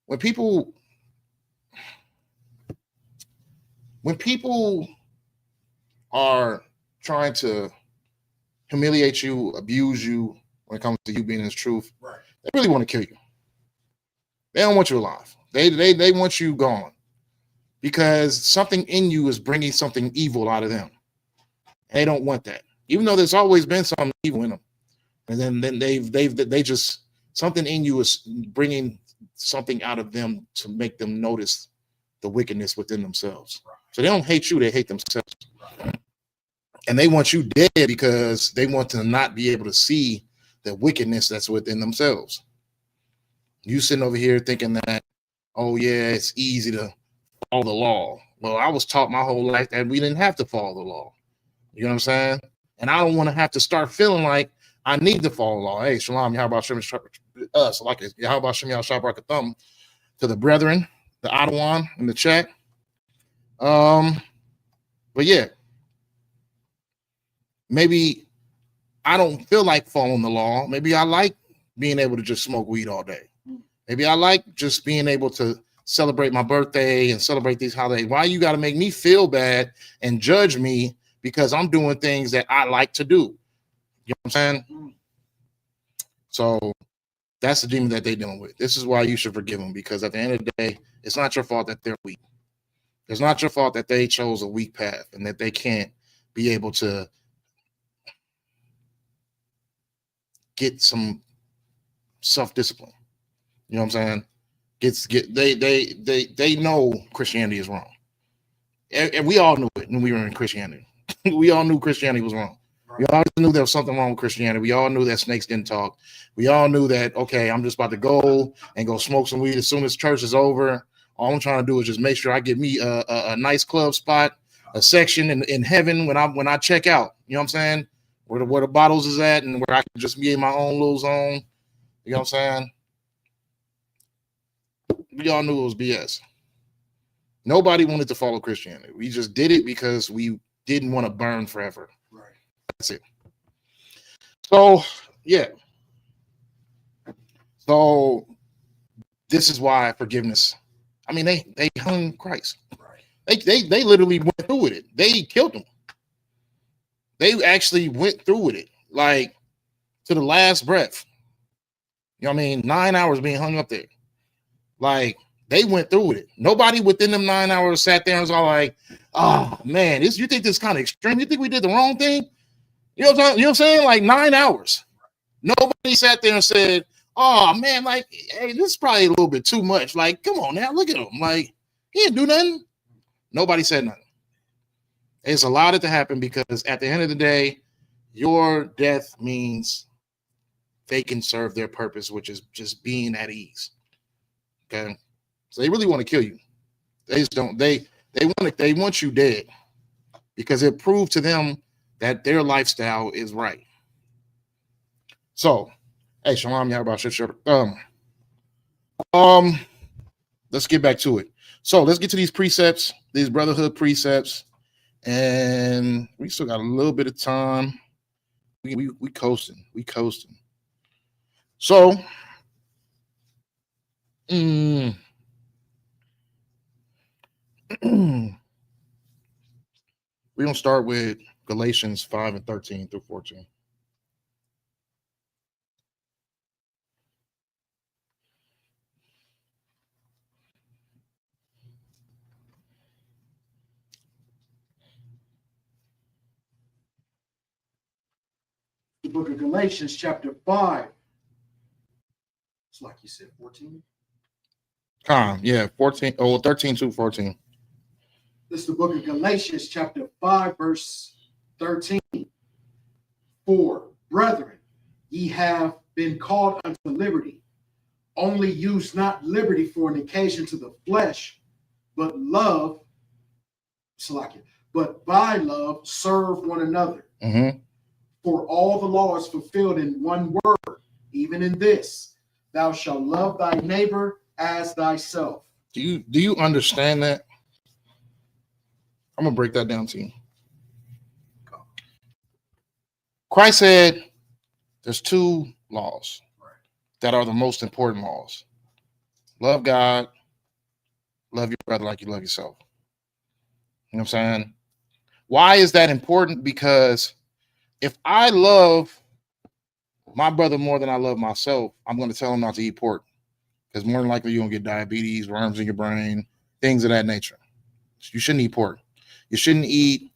When people are trying to humiliate you, abuse you when it comes to you being in the truth, right, they really want to kill you. They don't want you alive. They want you gone, because something in you is bringing something evil out of them. They don't want that, even though there's always been something evil in them. And then they just, something in you is bringing something out of them to make them notice the wickedness within themselves. So they don't hate you, they hate themselves. And they want you dead because they want to not be able to see the wickedness that's within themselves. You sitting over here thinking that, oh yeah, it's easy to follow the law. Well, I was taught my whole life that we didn't have to follow the law. You know what I'm saying? And I don't want to have to start feeling like I need to follow the law. Hey, shalom, how about Shem Yahweh to the brethren, the Adawan in the chat. But yeah, maybe I don't feel like following the law. Maybe I like being able to just smoke weed all day. Maybe I like just being able to celebrate my birthday and celebrate these holidays. Why you got to make me feel bad and judge me because I'm doing things that I like to do? You know what I'm saying? So that's the demon that they're dealing with. This is why you should forgive them, because at the end of the day, it's not your fault that they're weak. It's not your fault that they chose a weak path and that they can't be able to get some self-discipline. You know what I'm saying? They know Christianity is wrong. And we all knew it when we were in Christianity. We all knew Christianity was wrong. We all knew there was something wrong with Christianity. We all knew that snakes didn't talk. We all knew that, okay, I'm just about to go smoke some weed as soon as church is over. All I'm trying to do is just make sure I get me a nice club spot, a section in heaven when I check out. You know what I'm saying? Where the bottles is at, and where I can just be in my own little zone. You know what I'm saying? We all knew it was BS. Nobody wanted to follow Christianity. We just did it because we didn't want to burn forever. Right. That's it. So, yeah. So this is why forgiveness. I mean, they hung Christ. Right. They literally went through with it. They killed him. They actually went through with it, like to the last breath. You know what I mean? 9 hours being hung up there. Like, they went through with it. Nobody within them 9 hours sat there and was all like, oh man, you think this is kind of extreme? You think we did the wrong thing? You know what I'm saying? Like 9 hours. Nobody sat there and said, oh man, like, hey, this is probably a little bit too much. Like, come on now, look at him. Like, he didn't do nothing. Nobody said nothing. It's allowed it to happen because at the end of the day, your death means they can serve their purpose, which is just being at ease. Okay. So they really want to kill you. They just don't, they want you dead because it proved to them that their lifestyle is right. So, hey, Shalom, how about shit? Let's get back to it. So let's get to these precepts, these brotherhood precepts, and we still got a little bit of time. We coasting. So, we're gonna start with Galatians 5:13 through 14. The book of Galatians, chapter 5. It's like you said, 14. 13 to 14. This is the book of Galatians, chapter 5, verse 13. For, brethren, ye have been called unto liberty. Only use not liberty for an occasion to the flesh, but by love serve one another. Mm-hmm. For all the law is fulfilled in one word, even in this, thou shalt love thy neighbor as thyself. Do you understand that? I'm gonna break that down to you. Christ said there's two laws that are the most important laws. Love God, love your brother like you love yourself. You know what I'm saying? Why is that important? Because if I love my brother more than I love myself, I'm going to tell him not to eat pork because more than likely you're going to get diabetes, worms in your brain, things of that nature. You shouldn't eat pork. You shouldn't eat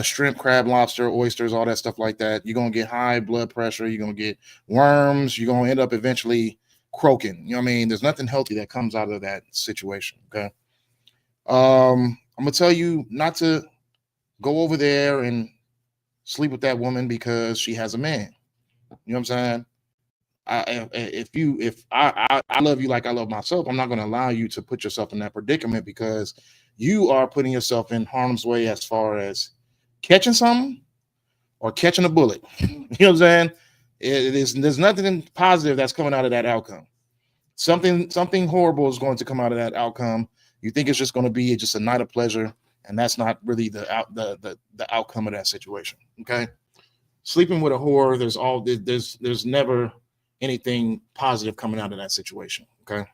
shrimp, crab, lobster, oysters, all that stuff like that. You're going to get high blood pressure. You're going to get worms. You're going to end up eventually croaking. You know what I mean? There's nothing healthy that comes out of that situation. Okay. I'm going to tell you not to go over there and sleep with that woman because she has a man. You know what I'm saying? If I love you like I love myself, I'm not going to allow you to put yourself in that predicament because you are putting yourself in harm's way as far as catching something or catching a bullet. You know what I'm saying? There's nothing positive that's coming out of that outcome. Something horrible is going to come out of that outcome. You think it's just going to be just a night of pleasure, and that's not really the outcome of that situation. Okay, sleeping with a whore, there's never anything positive coming out of that situation. Okay,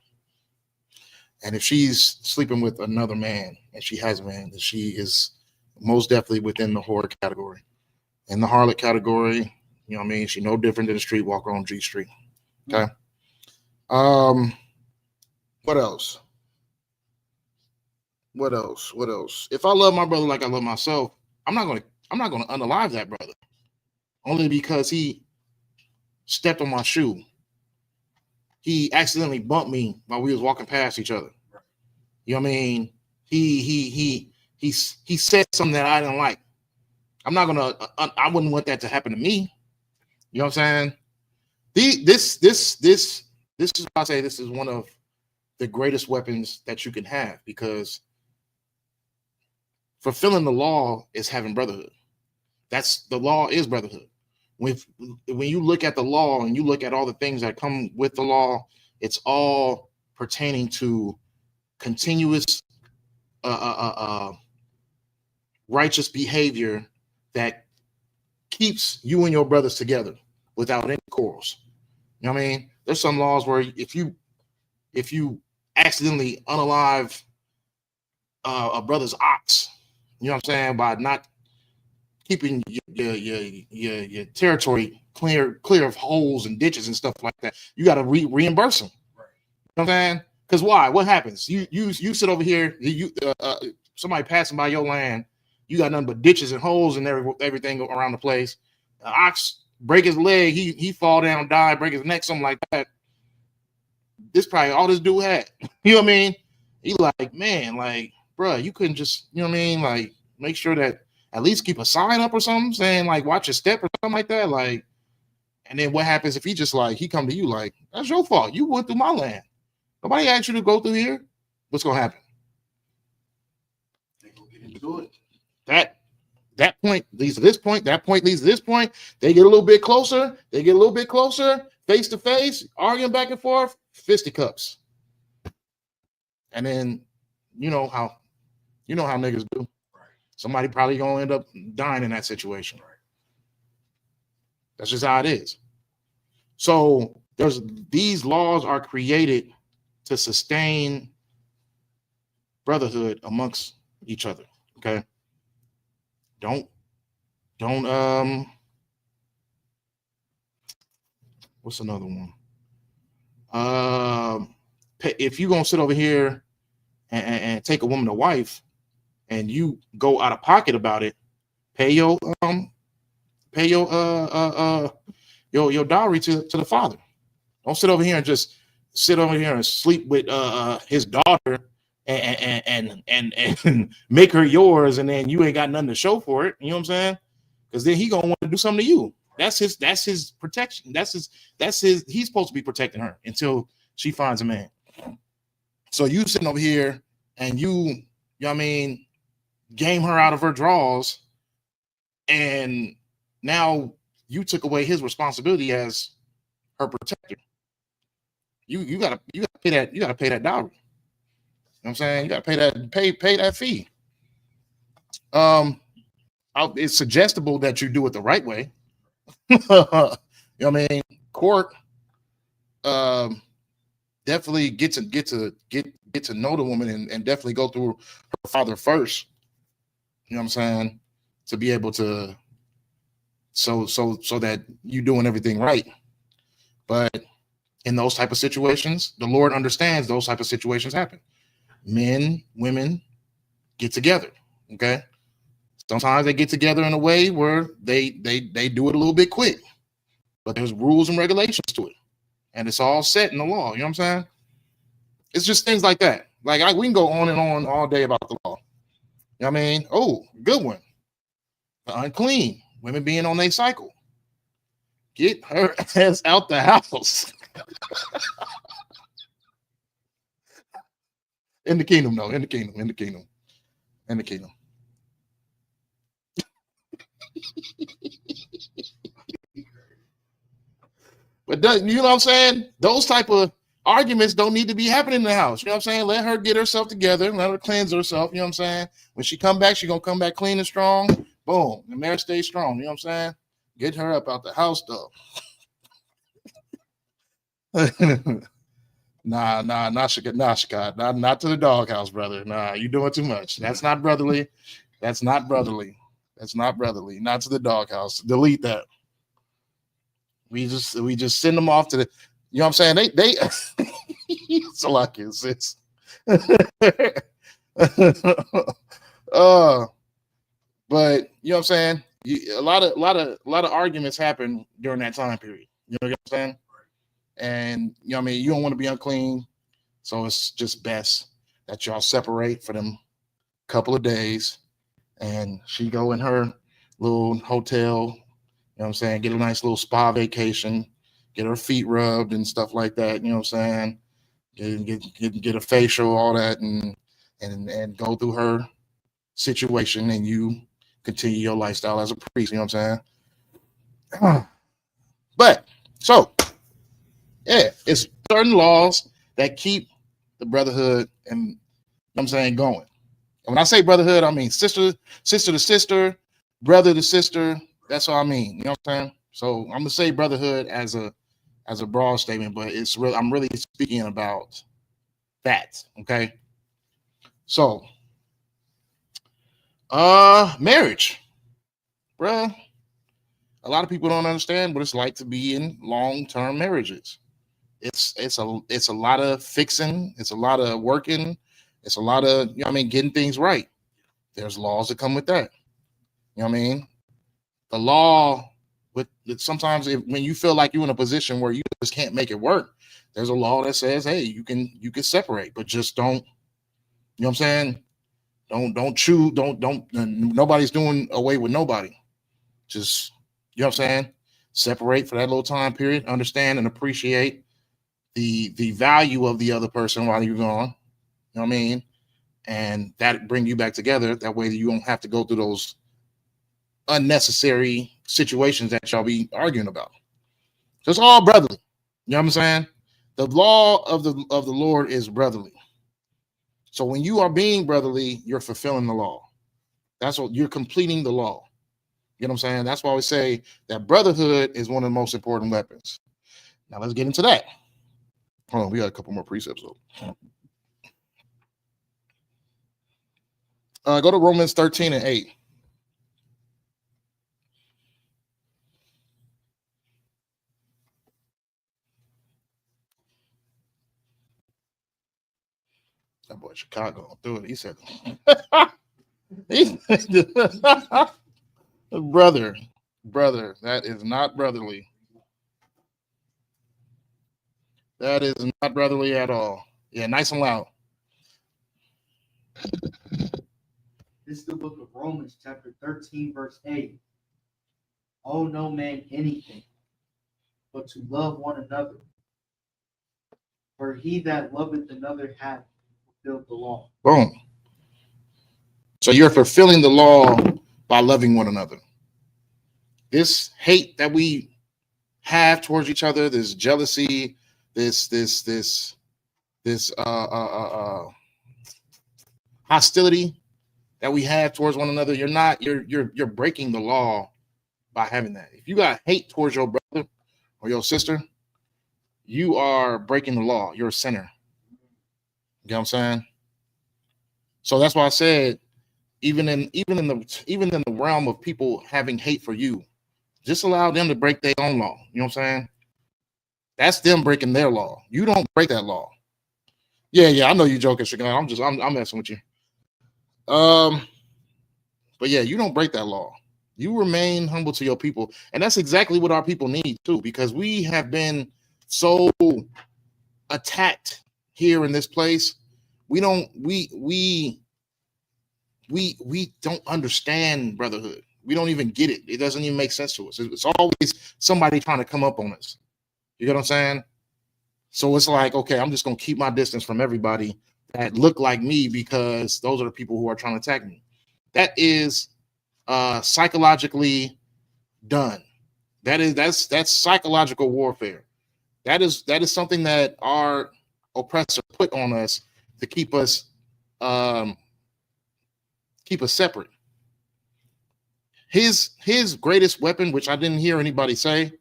and if she's sleeping with another man and she has a man, then she is most definitely within the whore category. In the harlot category, you know what I mean? She's no different than a streetwalker on G Street. Okay. What else? If I love my brother like I love myself, I'm not gonna unalive that brother only because he stepped on my shoe. He accidentally bumped me while we was walking past each other. You know what I mean? He said something that I didn't like. I wouldn't want that to happen to me. You know what I'm saying? This is why I say this is one of the greatest weapons that you can have, because fulfilling the law is having brotherhood. The law is brotherhood. When you look at the law and you look at all the things that come with the law, it's all pertaining to continuous righteous behavior that keeps you and your brothers together without any quarrels. You know what I mean? There's some laws where if you accidentally unalive a brother's ox, you know what I'm saying, by not keeping your territory clear of holes and ditches and stuff like that, you got to reimburse them. Right. You know what I'm saying? Because why? What happens? You sit over here, somebody passing by your land, you got nothing but ditches and holes and everything around the place. The ox break his leg, he fall down, die, break his neck, something like that. This probably all this dude had. You know what I mean? He like, man, like, bro, you couldn't just, you know what I mean? Like, make sure that at least keep a sign up or something saying like, watch your step or something like that. Like, and then what happens if he just like, he come to you like, that's your fault. You went through my land. Nobody asked you to go through here. What's going to happen? They gonna get into it. That point leads to this point. That point leads to this point. They get a little bit closer. They get a little bit closer, face to face, arguing back and forth, fisticuffs. And then you know how niggas do. Right. Somebody probably gonna end up dying in that situation. Right. That's just how it is. So these laws are created to sustain brotherhood amongst each other. Okay. Don't what's another one? If you're gonna sit over here and take a woman to wife and you go out of pocket about it, pay your dowry to the father. Don't sit over here and just sit over here and sleep with his daughter and make her yours, and then you ain't got nothing to show for it. You know what I'm saying? Because then he gonna want to do something to you. That's his protection. That's his. He's supposed to be protecting her until she finds a man. So you sitting over here and you know what I mean, game her out of her draws, and now you took away his responsibility as her protector. You gotta pay that dowry. You know what I'm saying? You got to pay that fee. It's suggestible that you do it the right way. You know what I mean? Court definitely get to know the woman and definitely go through her father first. You know what I'm saying? To be able to so that you doing everything right. But in those type of situations, the Lord understands those type of situations happen. Men, women get together. Okay. Sometimes they get together in a way where they do it a little bit quick, but there's rules and regulations to it, and it's all set in the law. You know what I'm saying? It's just things like that. Like we can go on and on all day about the law. You know what I mean? Oh, good one. The unclean, women being on their cycle. Get her ass out the house. In the kingdom, no, in the kingdom. But you know what I'm saying? Those type of arguments don't need to be happening in the house. You know what I'm saying? Let her get herself together, let her cleanse herself. You know what I'm saying? When she come back, she's gonna come back clean and strong. Boom, the marriage stays strong. You know what I'm saying? Get her up out the house, though. Nah, not to the doghouse, brother. Nah, you doing too much. That's not brotherly. Not to the doghouse. Delete that. We just send them off to the. You know what I'm saying? They it's a lot of sis. But you know what I'm saying? A lot of arguments happen during that time period. You know what I'm saying? And you know what I mean, you don't want to be unclean, so it's just best that y'all separate for them couple of days, and she go in her little hotel. You know what I'm saying? Get a nice little spa vacation, get her feet rubbed and stuff like that. You know what I'm saying? Get a facial, all that, and go through her situation, and you continue your lifestyle as a priest. You know what I'm saying? But so. Yeah, it's certain laws that keep the brotherhood and you know what I'm saying going. And when I say brotherhood, I mean sister to sister, brother to sister. That's what I mean. You know what I'm saying? So I'm gonna say brotherhood as a broad statement, but it's real. I'm really speaking about that. Okay. So, marriage, bruh. A lot of people don't understand what it's like to be in long-term marriages. It's a lot of fixing. It's a lot of working. It's a lot of, you know what I mean, getting things right. There's laws that come with that. You know what I mean? The law with sometimes when you feel like you're in a position where you just can't make it work, there's a law that says, hey, you can separate, but just don't, you know what I'm saying? Don't chew, don't nobody's doing away with nobody. Just, you know what I'm saying? Separate for that little time period, understand and appreciate the value of the other person while you're gone. You know what I mean? And that bring you back together. That way you don't have to go through those unnecessary situations that y'all be arguing about. So it's all brotherly. You know what I'm saying? The law of the Lord is brotherly. So when you are being brotherly, you're fulfilling the law. That's what you're completing the law. You know what I'm saying? That's why we say that brotherhood is one of the most important weapons. Now let's get into that. Hold on, we got a couple more precepts though. Go to Romans 13:8. That boy Chicago threw it. He said, brother, that is not brotherly. That is not brotherly at all. Yeah, nice and loud. This is the book of Romans, chapter 13, verse 8. Owe no man anything but to love one another. For he that loveth another hath fulfilled the law. Boom. So you're fulfilling the law by loving one another. This hate that we have towards each other, this jealousy, this hostility that we have towards one another, you're breaking the law by having that. If you got hate towards your brother or your sister, you are breaking the law. You're a sinner. You know what I'm saying? So that's why I said, even in the realm of people having hate for you, just allow them to break their own law. You know what I'm saying? That's them breaking their law. You don't break that law. Yeah, I know you joking, Chicago. I'm messing with you. But yeah, you don't break that law. You remain humble to your people, and that's exactly what our people need too, because we have been so attacked here in this place. We don't understand brotherhood. We don't even get it. It doesn't even make sense to us. It's always somebody trying to come up on us. You get what I'm saying? So it's like, okay, I'm just going to keep my distance from everybody that look like me, because those are the people who are trying to attack me. That is psychologically done. That's psychological warfare. That is something that our oppressor put on us to keep us separate. His greatest weapon, which I didn't hear anybody say,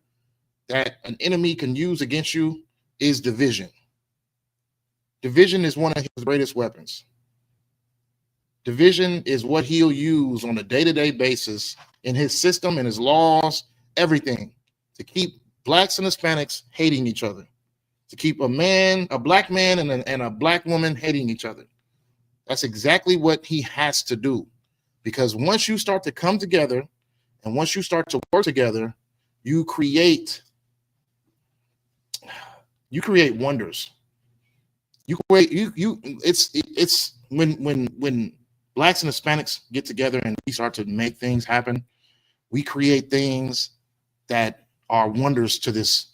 that an enemy can use against you, is division. Division is one of his greatest weapons. Division is what he'll use on a day-to-day basis in his system, in his laws, everything, to keep blacks and Hispanics hating each other, to keep a black man and a black woman hating each other. That's exactly what he has to do, because once you start to come together and once you start to work together, you create wonders. It's when blacks and Hispanics get together and we start to make things happen, we create things that are wonders to this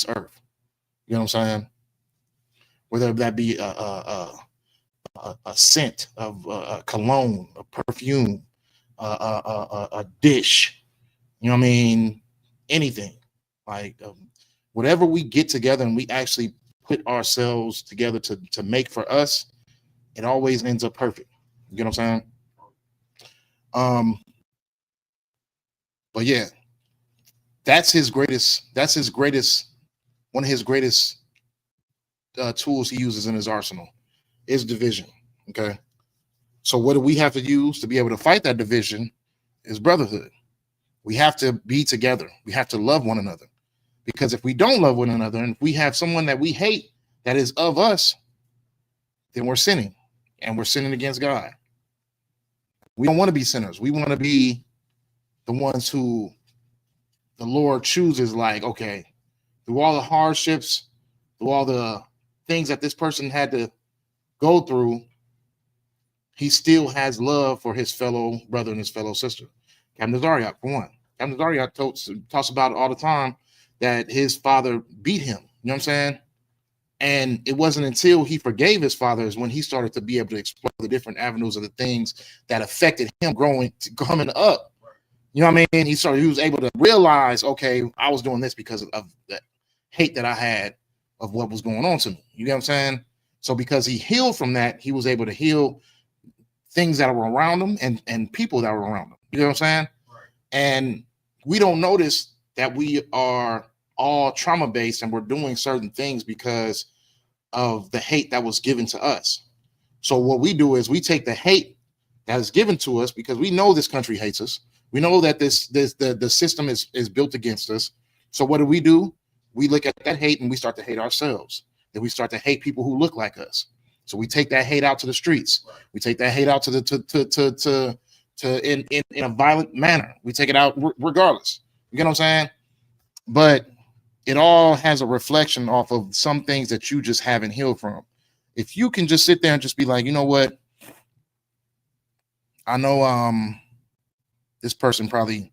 earth. You know what I'm saying? Whether that be a scent of a cologne, a perfume, a dish, you know what I mean? Anything. Like whatever we get together and we actually put ourselves together to make for us, it always ends up perfect. You get what I'm saying? But yeah, that's his greatest, one of his greatest tools he uses in his arsenal is division. Okay. So what do we have to use to be able to fight that division is brotherhood. We have to be together. We have to love one another. Because if we don't love one another and if we have someone that we hate that is of us, then we're sinning and we're sinning against God. We don't want to be sinners. We want to be the ones who the Lord chooses, like, okay, through all the hardships, through all the things that this person had to go through, he still has love for his fellow brother and his fellow sister. Captain Zariak, for one. Captain Zariak talks about it all the time that his father beat him. You know what I'm saying? And it wasn't until he forgave his father is when he started to be able to explore the different avenues of the things that affected him coming up. You know what I mean? He was able to realize, okay, I was doing this because of that hate that I had of what was going on to me. You know what I'm saying? So because he healed from that, he was able to heal things that were around him and people that were around him. You know what I'm saying? Right. And we don't notice that we are all trauma-based and we're doing certain things because of the hate that was given to us. So what we do is we take the hate that is given to us because we know this country hates us. We know that the system is built against us. So what do? We look at that hate and we start to hate ourselves. Then we start to hate people who look like us. So we take that hate out to the streets. We take that hate out in a violent manner. We take it out regardless. You get what I'm saying? But it all has a reflection off of some things that you just haven't healed from. If you can just sit there and just be like, you know what? I know this person probably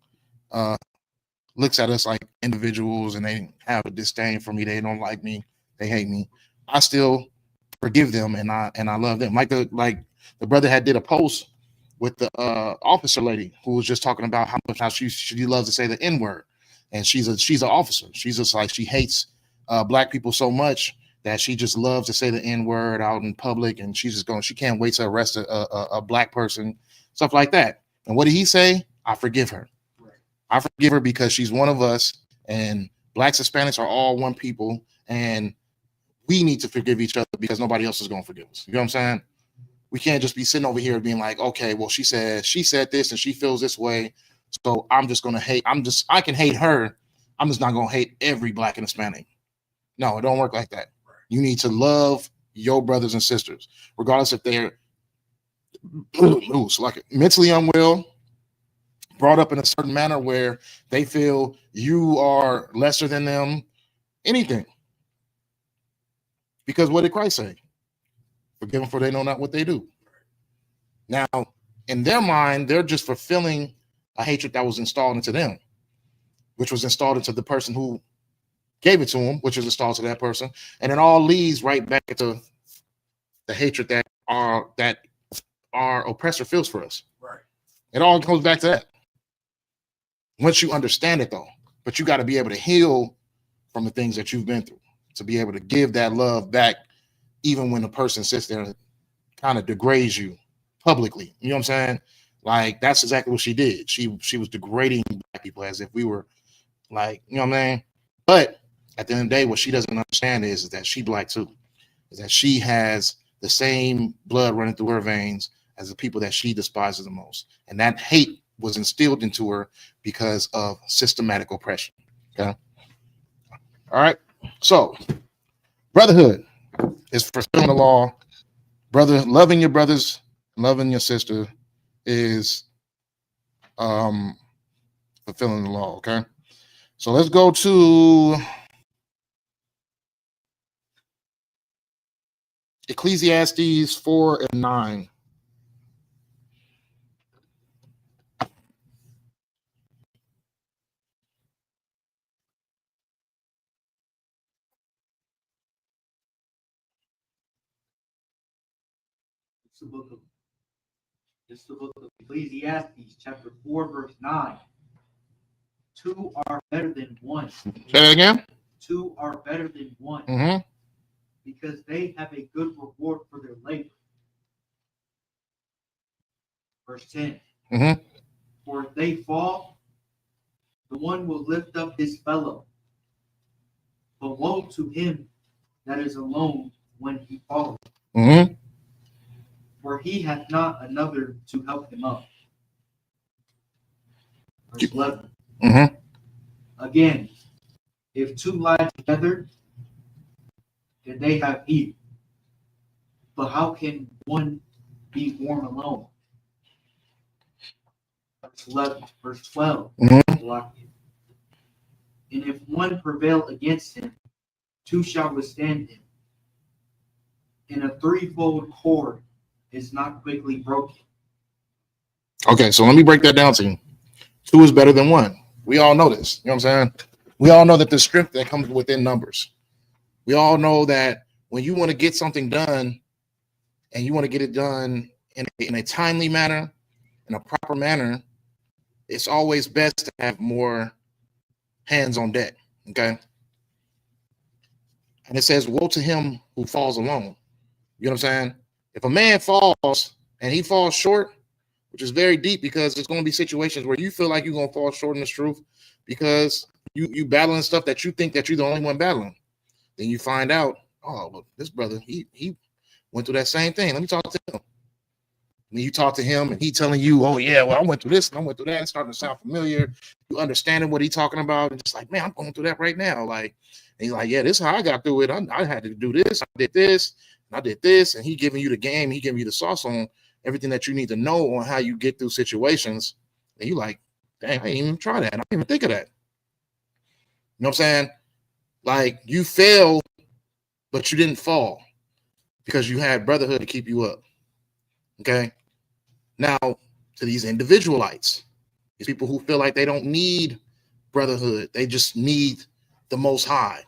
looks at us like individuals and they have a disdain for me. They don't like me. They hate me. I still forgive them and I love them. Like the brother had did a post with the officer lady who was just talking about how she loves to say the N-word. And she's an officer. She's just like, she hates black people so much that she just loves to say the N-word out in public, and she can't wait to arrest a black person, stuff like that. And what did he say? I forgive her. Right. I forgive her because she's one of us, and blacks, Hispanics are all one people, and we need to forgive each other because nobody else is going to forgive us. You know what I'm saying? We can't just be sitting over here being like, okay, well, she said this and she feels this way, so I'm just going to hate. I can hate her. I'm just not going to hate every black and Hispanic. No, it don't work like that. You need to love your brothers and sisters, regardless if they're mentally unwell, brought up in a certain manner where they feel you are lesser than them, anything. Because what did Christ say? Forgive them for they know not what they do. Now, in their mind, they're just fulfilling a hatred that was installed into them, which was installed into the person who gave it to them, which is installed to that person. And it all leads right back to the hatred that our oppressor feels for us. Right. It all goes back to that. Once you understand it, though, but you got to be able to heal from the things that you've been through to be able to give that love back, even when the person sits there and kind of degrades you publicly. You know what I'm saying? Like, that's exactly what she did. She was degrading black people as if we were like, you know what I mean? But at the end of the day, what she doesn't understand is that she black too. Is that she has the same blood running through her veins as the people that she despises the most. And that hate was instilled into her because of systematic oppression. Okay. All right. So brotherhood is fulfilling the law. Loving your brothers, loving your sister is fulfilling the law. Okay. So let's go to Ecclesiastes 4 and 9. It's the book of Ecclesiastes, chapter 4, verse 9. Two are better than one. Say that again. Two are better than one. Mm-hmm. Because they have a good reward for their labor. Verse 10. Mm-hmm. For if they fall, the one will lift up his fellow. But woe to him that is alone when he falleth. Mm-hmm. For he hath not another to help him up. Verse 11. Mm-hmm. Again, if two lie together, then they have heat. But how can one be warm alone? Verse 11. Verse 12. Mm-hmm. And if one prevail against him, two shall withstand him. And a threefold cord is not quickly broken. Okay, so let me break that down to you. Two is better than one. We all know this. You know what I'm saying? We all know that the strength that comes within numbers. We all know that when you want to get something done and you want to get it done in a timely manner, in a proper manner, it's always best to have more hands on deck. Okay. And it says, woe to him who falls alone. You know what I'm saying? If a man falls and he falls short, which is very deep, because there's going to be situations where you feel like you're going to fall short in this truth because you battling stuff that you think that you're the only one battling. Then you find out, oh, well, this brother, he went through that same thing. Let me talk to him. When you talk to him and he telling you, oh yeah, well, I went through this and I went through that, it's starting to sound familiar. You understanding what he's talking about, and just like, man, I'm going through that right now. Like, and he's like, yeah, this is how I got through it. I had to do this, I did this, and I did this, and he giving you the game, he giving you the sauce on everything that you need to know on how you get through situations. And you like, dang, I didn't even try that. I didn't even think of that. You know what I'm saying? Like, you failed, but you didn't fall because you had brotherhood to keep you up. Okay. Now, to these individualites, these people who feel like they don't need brotherhood, they just need the Most High.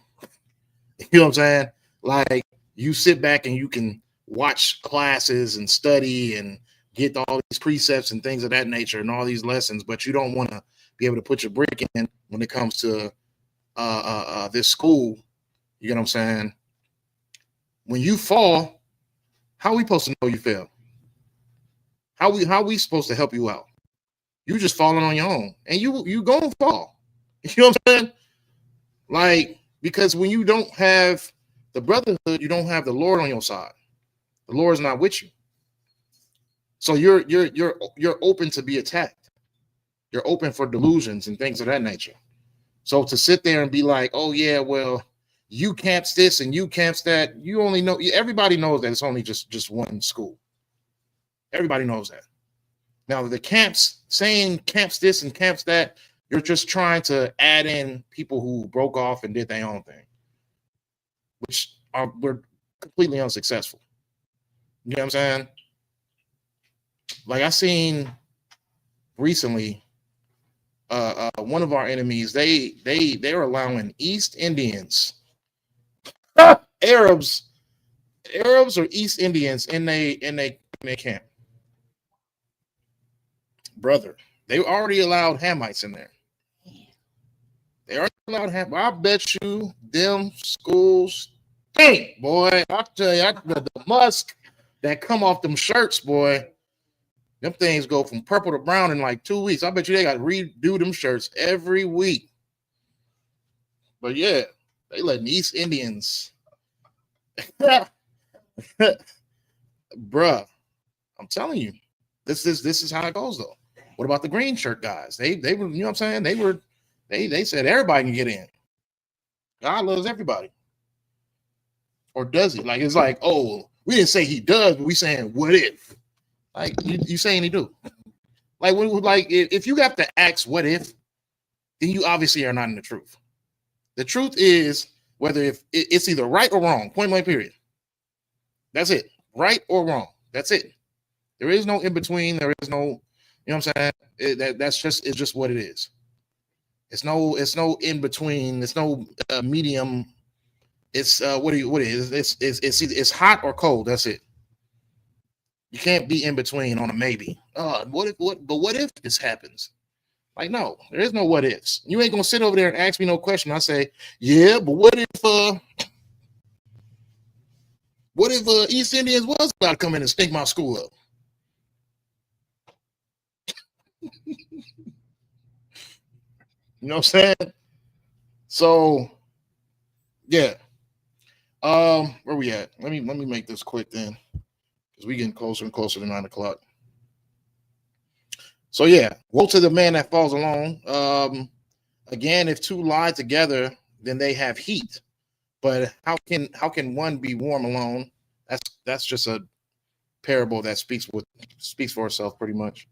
You know what I'm saying? Like, you sit back and you can watch classes and study and get all these precepts and things of that nature and all these lessons, but you don't want to be able to put your brick in when it comes to this school. You know what I'm saying? When you fall, how are we supposed to know you fell? How we supposed to help you out? You just falling on your own, and you gonna fall. You know what I'm saying? Like, because when you don't have the brotherhood, you don't have the Lord on your side. The Lord is not with you, so you're open to be attacked. You're open for delusions and things of that nature. So to sit there and be like, oh yeah, well, you camps this and you camps that, you only know, everybody knows that it's only just one school. Everybody knows that. Now, the camps saying camps this and camps that, you're just trying to add in people who broke off and did their own thing, which were completely unsuccessful. You know what I'm saying? Like, I seen recently, one of our enemies, they're allowing East Indians, Arabs or East Indians in their camp. Brother, they already allowed Hamites in there. They already allowed Hamites. I bet you them schools stink, boy. I tell you, the musk that come off them shirts, boy, them things go from purple to brown in like 2 weeks. I bet you they got to redo them shirts every week. But yeah, they letting East Indians, bruh. I'm telling you, this is how it goes though. What about the green shirt guys? They were, you know what I'm saying? They said everybody can get in. God loves everybody. Or does he? Like, it's like, oh, we didn't say he does, but we saying what if? Like, you saying he do? Like, if you have to ask what if, then you obviously are not in the truth. The truth is whether if it's either right or wrong, point blank period. That's it. Right or wrong. That's it. There is no in between. There is no, you know what I'm saying? It's just what it is. It's no in between. There's no medium. It's what it is. It's hot or cold. That's it. You can't be in between on a maybe. What if this happens? Like, no, there is no what ifs. You ain't gonna sit over there and ask me no question. I say, yeah, but what if East Indians was about to come in and stink my school up? You know what I'm saying? So yeah. Where we at? Let me make this quick then, because we getting closer and closer to 9 o'clock. So yeah, woe to the man that falls alone. Again, if two lie together, then they have heat. But how can one be warm alone? That's just a parable that speaks for itself pretty much.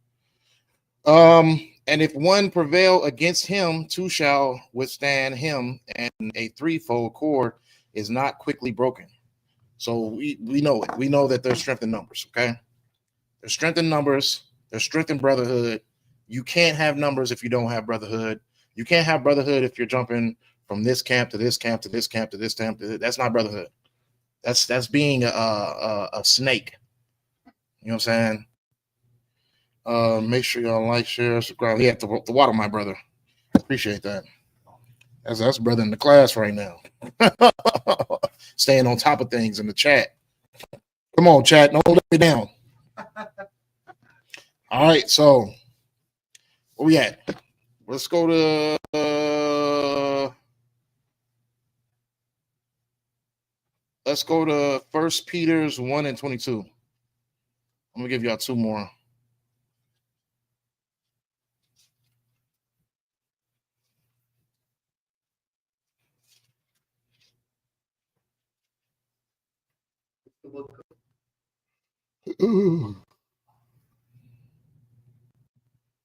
And if one prevail against him, two shall withstand him, and a threefold cord is not quickly broken. So we know it. We know that there's strength in numbers. Okay, there's strength in numbers. There's strength in brotherhood. You can't have numbers if you don't have brotherhood. You can't have brotherhood if you're jumping from this camp to this camp to this camp to this camp. That's not brotherhood. That's being a snake. You know what I'm saying? Make sure y'all like, share, subscribe. Yeah, the water, my brother. Appreciate that. That's brother in the class right now. Staying on top of things in the chat. Come on, chat. Don't let me down. All right, so where we at? Let's go to 1 Peter's 1 and 22. I'm gonna give y'all two more.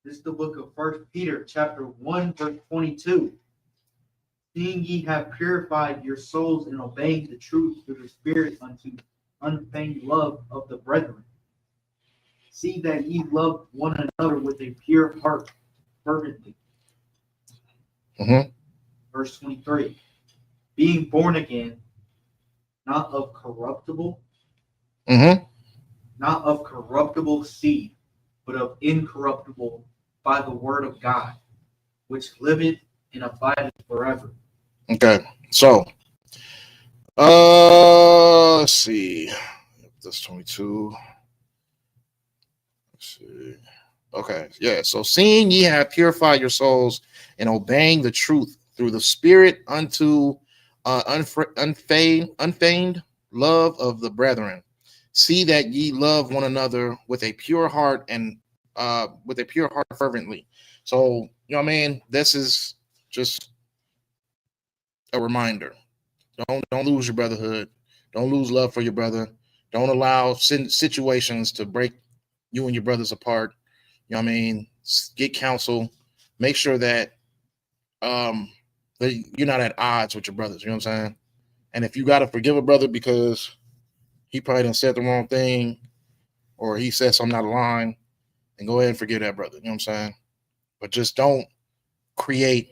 This is the book of 1 Peter, chapter 1, verse 22. Seeing ye have purified your souls in obeying the truth through the Spirit unto unfeigned love of the brethren. See that ye love one another with a pure heart fervently. Verse 23. Being born again, not of corruptible, not of corruptible seed, but of incorruptible, by the word of God, which liveth and abideth forever. Okay, so let's see. That's 22. Let's see. Okay, yeah. So seeing ye have purified your souls in obeying the truth through the Spirit unto unfeigned love of the brethren. See that ye love one another with a pure heart and fervently. So, you know what I mean? This is just a reminder. Don't lose your brotherhood. Don't lose love for your brother. Don't allow situations to break you and your brothers apart. You know what I mean? Get counsel. Make sure that you're not at odds with your brothers. You know what I'm saying? And if you got to forgive a brother because he probably done said the wrong thing or he said something out of line, then go ahead and forgive that brother. You know what I'm saying? But just don't create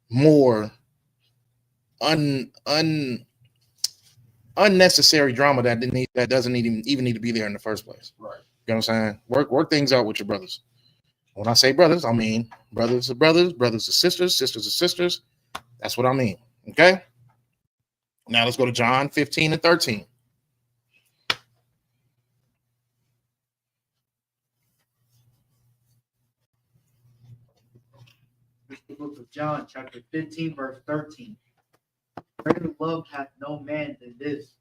more unnecessary drama that doesn't even need to be there in the first place. Right. You know what I'm saying? Work things out with your brothers. When I say brothers, I mean brothers are brothers, brothers are sisters, sisters are sisters. That's what I mean. Okay? Now let's go to John 15 and 13. It's the book of John, chapter 15, verse 13. Greater love hath no man than this,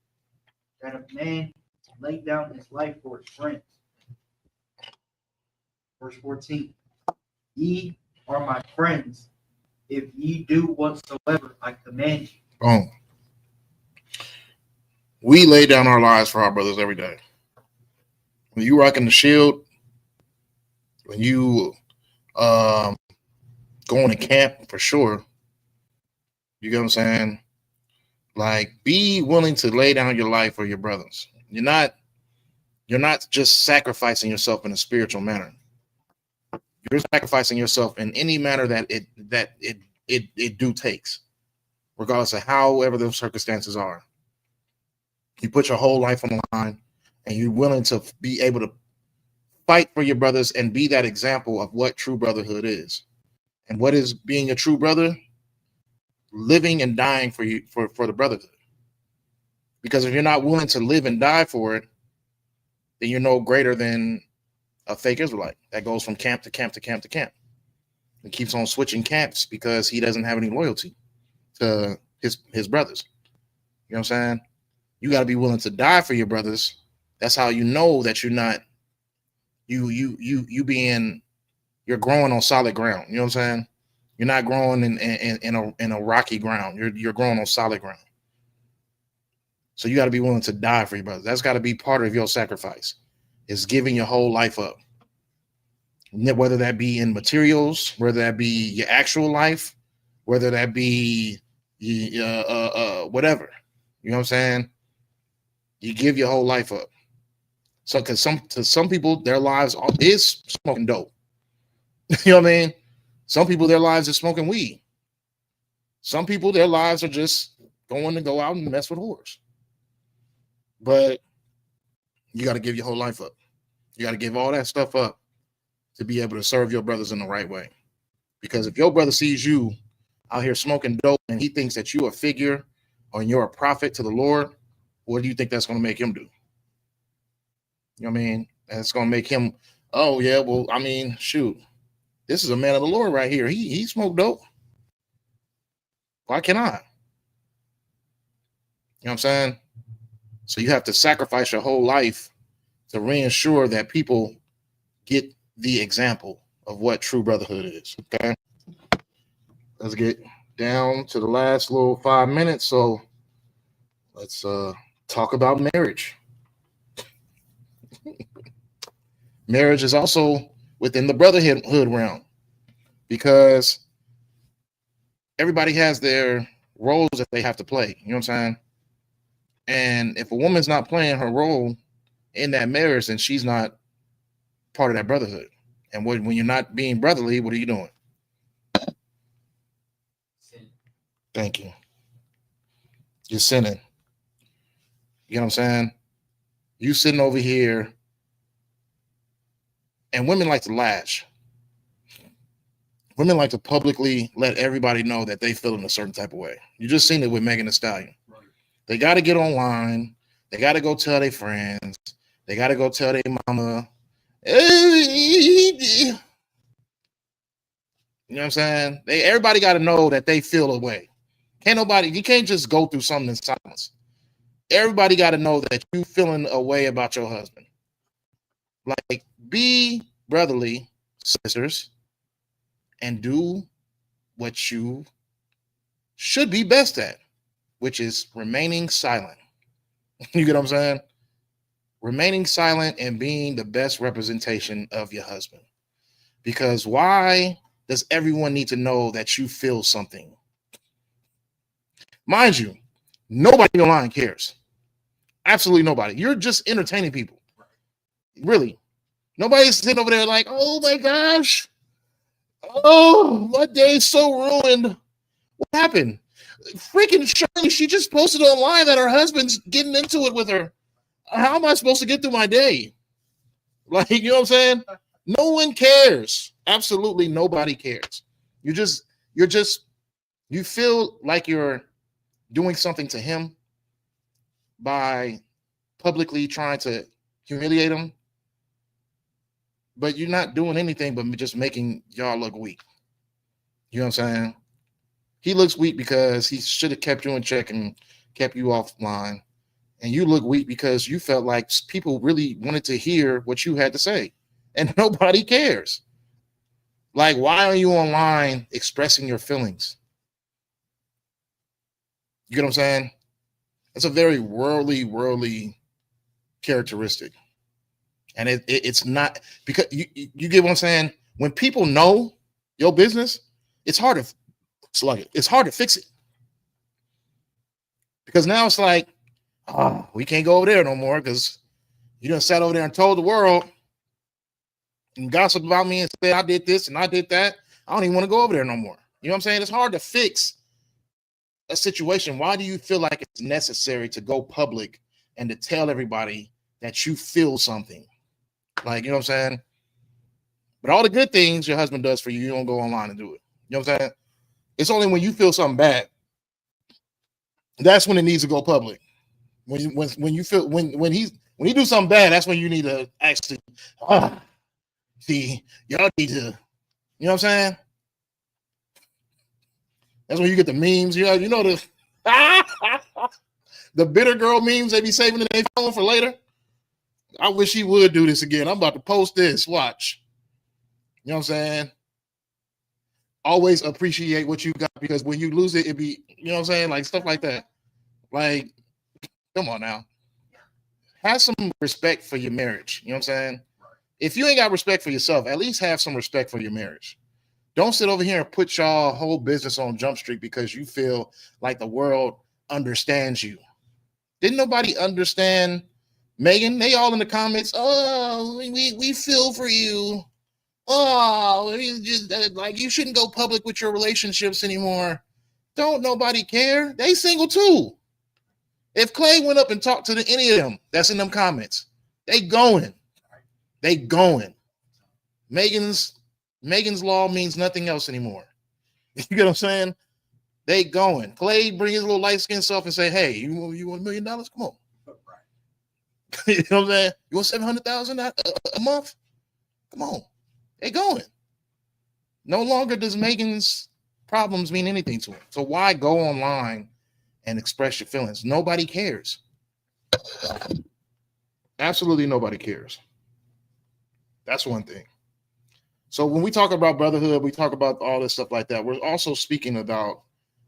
that a man lay down his life for his friends. Verse 14. Ye are my friends, if ye do whatsoever I command you. Boom. We lay down our lives for our brothers every day. When you rocking the shield, when you going to camp, for sure. You get what I'm saying? Like, be willing to lay down your life for your brothers. You're not just sacrificing yourself in a spiritual manner. You're sacrificing yourself in any manner that it do takes, regardless of however those circumstances are. You put your whole life on the line, and you're willing to be able to fight for your brothers and be that example of what true brotherhood is. And what is being a true brother? Living and dying for you for the brotherhood. Because if you're not willing to live and die for it, then you're no greater than a fake Israelite that goes from camp to camp to camp to camp. and keeps on switching camps because he doesn't have any loyalty to his brothers. You know what I'm saying? You got to be willing to die for your brothers. That's how you know that you're not you're growing on solid ground. You know what I'm saying? You're not growing in a rocky ground. You're growing on solid ground. So you got to be willing to die for your brothers. That's got to be part of your sacrifice. Is giving your whole life up. Whether that be in materials, whether that be your actual life, whether that be whatever. You know what I'm saying? You give your whole life up. So because some people, their lives is smoking dope. You know what I mean? Some people, their lives is smoking weed. Some people, their lives are just going to go out and mess with whores. But you got to give your whole life up. You got to give all that stuff up to be able to serve your brothers in the right way. Because if your brother sees you out here smoking dope and he thinks that you're a figure or you're a prophet to the Lord, what do you think that's going to make him do? You know what I mean? That's going to make him, oh, yeah, well, I mean, shoot. This is a man of the Lord right here. He smoked dope. Why can't I? You know what I'm saying? So you have to sacrifice your whole life to reassure that people get the example of what true brotherhood is. Okay. Let's get down to the last little 5 minutes. So let's talk about marriage. Marriage is also within the brotherhood realm because everybody has their roles that they have to play. You know what I'm saying? And if a woman's not playing her role in that marriage, then she's not part of that brotherhood. And when you're not being brotherly, what are you doing? Thank you. You're sinning. You know what I'm saying? You sitting over here, and women like to lash. Women like to publicly let everybody know that they feel in a certain type of way. You just seen it with Megan Thee Stallion. Right. They got to get online. They got to go tell their friends. They got to go tell their mama. You know what I'm saying? Everybody got to know that they feel a way. You can't just go through something in silence. Everybody got to know that you feeling a way about your husband. Like, be brotherly, sisters, and do what you should be best at, which is remaining silent. You get what I'm saying? Remaining silent and being the best representation of your husband. Because why does everyone need to know that you feel something? Mind you, nobody online cares. Absolutely nobody. You're just entertaining people. Really. Nobody's sitting over there like, oh my gosh. Oh, my day's so ruined. What happened? Freaking Shirley, she just posted online that her husband's getting into it with her. How am I supposed to get through my day? Like, you know what I'm saying? No one cares. Absolutely nobody cares. You feel like you're doing something to him by publicly trying to humiliate him, but you're not doing anything but just making y'all look weak. You know what I'm saying? He looks weak because he should have kept you in check and kept you offline. And you look weak because you felt like people really wanted to hear what you had to say. And nobody cares. Like, why are you online expressing your feelings? You get what I'm saying? It's a very worldly characteristic. And it's not, because you get what I'm saying? When people know your business, it's hard to fix it. Because now it's like, oh, we can't go over there no more because you done sat over there and told the world and gossiped about me and said I did this and I did that. I don't even want to go over there no more. You know what I'm saying? It's hard to fix a situation. Why do you feel like it's necessary to go public and to tell everybody that you feel something? Like, you know what I'm saying? But all the good things your husband does for you, you don't go online and do it. You know what I'm saying? It's only when you feel something bad, that's when it needs to go public. When you feel when he do something bad, that's when you need to actually see, y'all need to, you know what I'm saying? That's when you get the memes. You know the the bitter girl memes they be saving in their phone for later. I wish he would do this again. I'm about to post this. Watch. You know what I'm saying? Always appreciate what you got, because when you lose it, it be, you know what I'm saying? Like stuff like that. Like, come on now. Have some respect for your marriage. You know what I'm saying? If you ain't got respect for yourself, at least have some respect for your marriage. Don't sit over here and put y'all whole business on Jump Street because you feel like the world understands you. Didn't nobody understand Megan? They all in the comments, oh, we feel for you. Oh, just like you shouldn't go public with your relationships anymore. Don't nobody care. They single too. If Clay went up and talked to any of them that's in them comments, they going. They going. Megan's law means nothing else anymore. You get what I'm saying? They going. Clay bring his little light-skinned self and say, hey, you want $1 million? Come on. You know what I'm saying? You want 700,000 a month? Come on. They going. No longer does Megan's problems mean anything to him. So why go online and express your feelings? Nobody cares. Absolutely nobody cares. That's one thing. So when we talk about brotherhood, we talk about all this stuff like that. We're also speaking about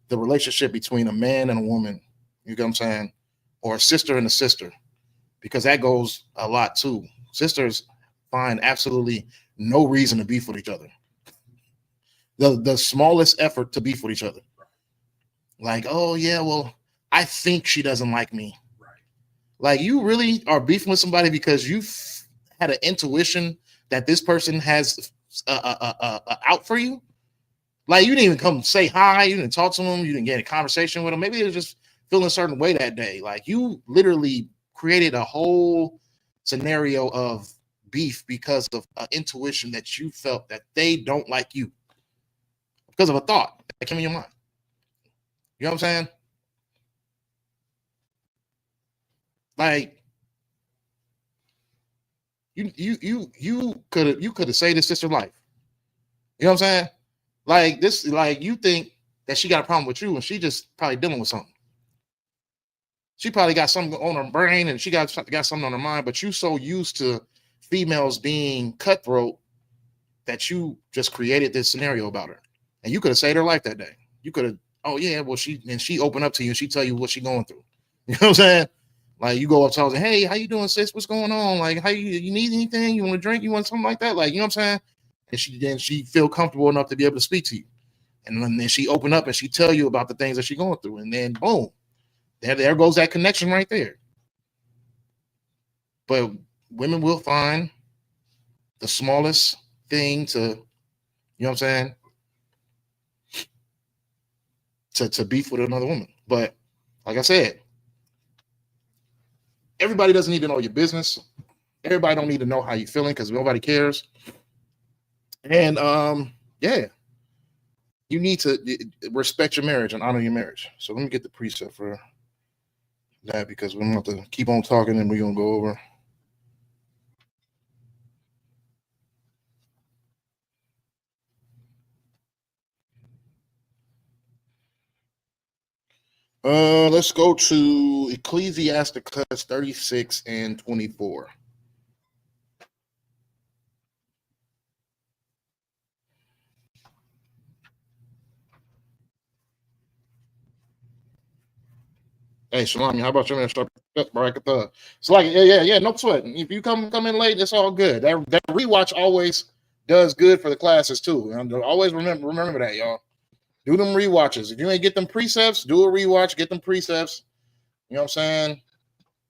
the relationship between a man and a woman. You get what I'm saying? Or a sister and a sister, because that goes a lot too. Sisters find absolutely no reason to beef with each other. The smallest effort to beef with each other. Like, oh yeah, well, I think she doesn't like me. Right. Like, you really are beefing with somebody because you've had an intuition that this person has out for you. Like, you didn't even come say hi, you didn't talk to them, you didn't get a conversation with them. Maybe they were just feeling a certain way that day. Like, you literally created a whole scenario of beef because of intuition that you felt that they don't like you because of a thought that came in your mind. You know what I'm saying? Like, you could have saved his sister's life. You know what I'm saying? Like this, like you think that she got a problem with you, and she just probably dealing with something. She probably got something on her brain, and she got something on her mind. But you so used to females being cutthroat that you just created this scenario about her, and you could have saved her life that day. You could have, oh yeah, well she open up to you, and she tell you what she going through. You know what I'm saying? Like, you go up to her and say, hey, how you doing, sis? What's going on? Like, how you need anything? You want to drink? You want something like that? Like, you know what I'm saying? And she feel comfortable enough to be able to speak to you. And then she open up and she tell you about the things that she's going through. And then boom, there goes that connection right there. But women will find the smallest thing to, you know what I'm saying, to beef with another woman. But like I said, everybody doesn't need to know your business. Everybody don't need to know how you're feeling because nobody cares. And yeah, you need to respect your marriage and honor your marriage. So let me get the precept for that, because we're going to have to keep on talking and we're going to go over. Let's go to Ecclesiasticus 36 and 24. Hey, Shalami, how about your man? It's like, yeah, no sweat. If you come in late, it's all good. That rewatch always does good for the classes too. And always remember that, y'all. Do them rewatches. If you ain't get them precepts, do a rewatch, get them precepts. You know what I'm saying?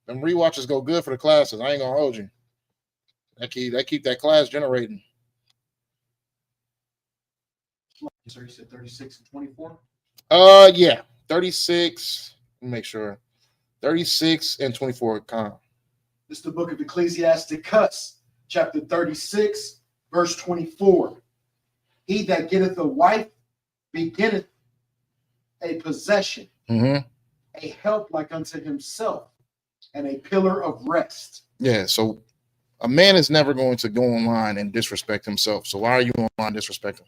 Them rewatches go good for the classes. I ain't gonna hold you. That keep that class generating. So you said 36 and 24? Yeah. 36. Let me make sure. 36 and 24. This is the book of Ecclesiasticus, chapter 36, verse 24. He that getteth a wife beginneth a possession, a help like unto himself, and a pillar of rest. Yeah, so a man is never going to go online and disrespect himself. So why are you online disrespecting him?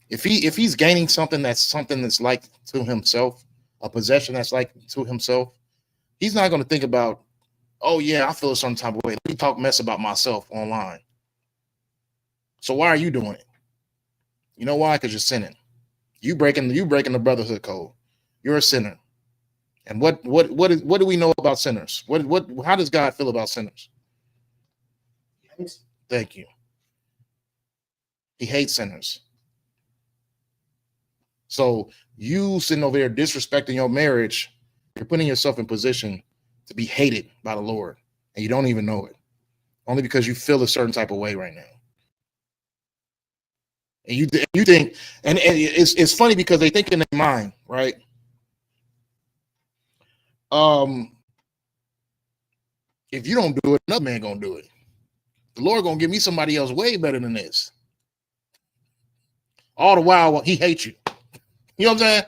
If he's gaining something that's like to himself, a possession that's like to himself, he's not going to think about, oh yeah, I feel some type of way. Let me talk mess about myself online. So why are you doing it? You know why? Because you're sinning. You breaking the brotherhood code. You're a sinner. And what do we know about sinners? How does God feel about sinners? Thank you. He hates sinners. So you sitting over there disrespecting your marriage, you're putting yourself in position to be hated by the Lord, and you don't even know it, only because you feel a certain type of way right now. And you think, and it's funny because they think in their mind, right? If you don't do it, another man gonna do it. The Lord gonna give me somebody else way better than this. All the while he hates you. You know what I'm saying?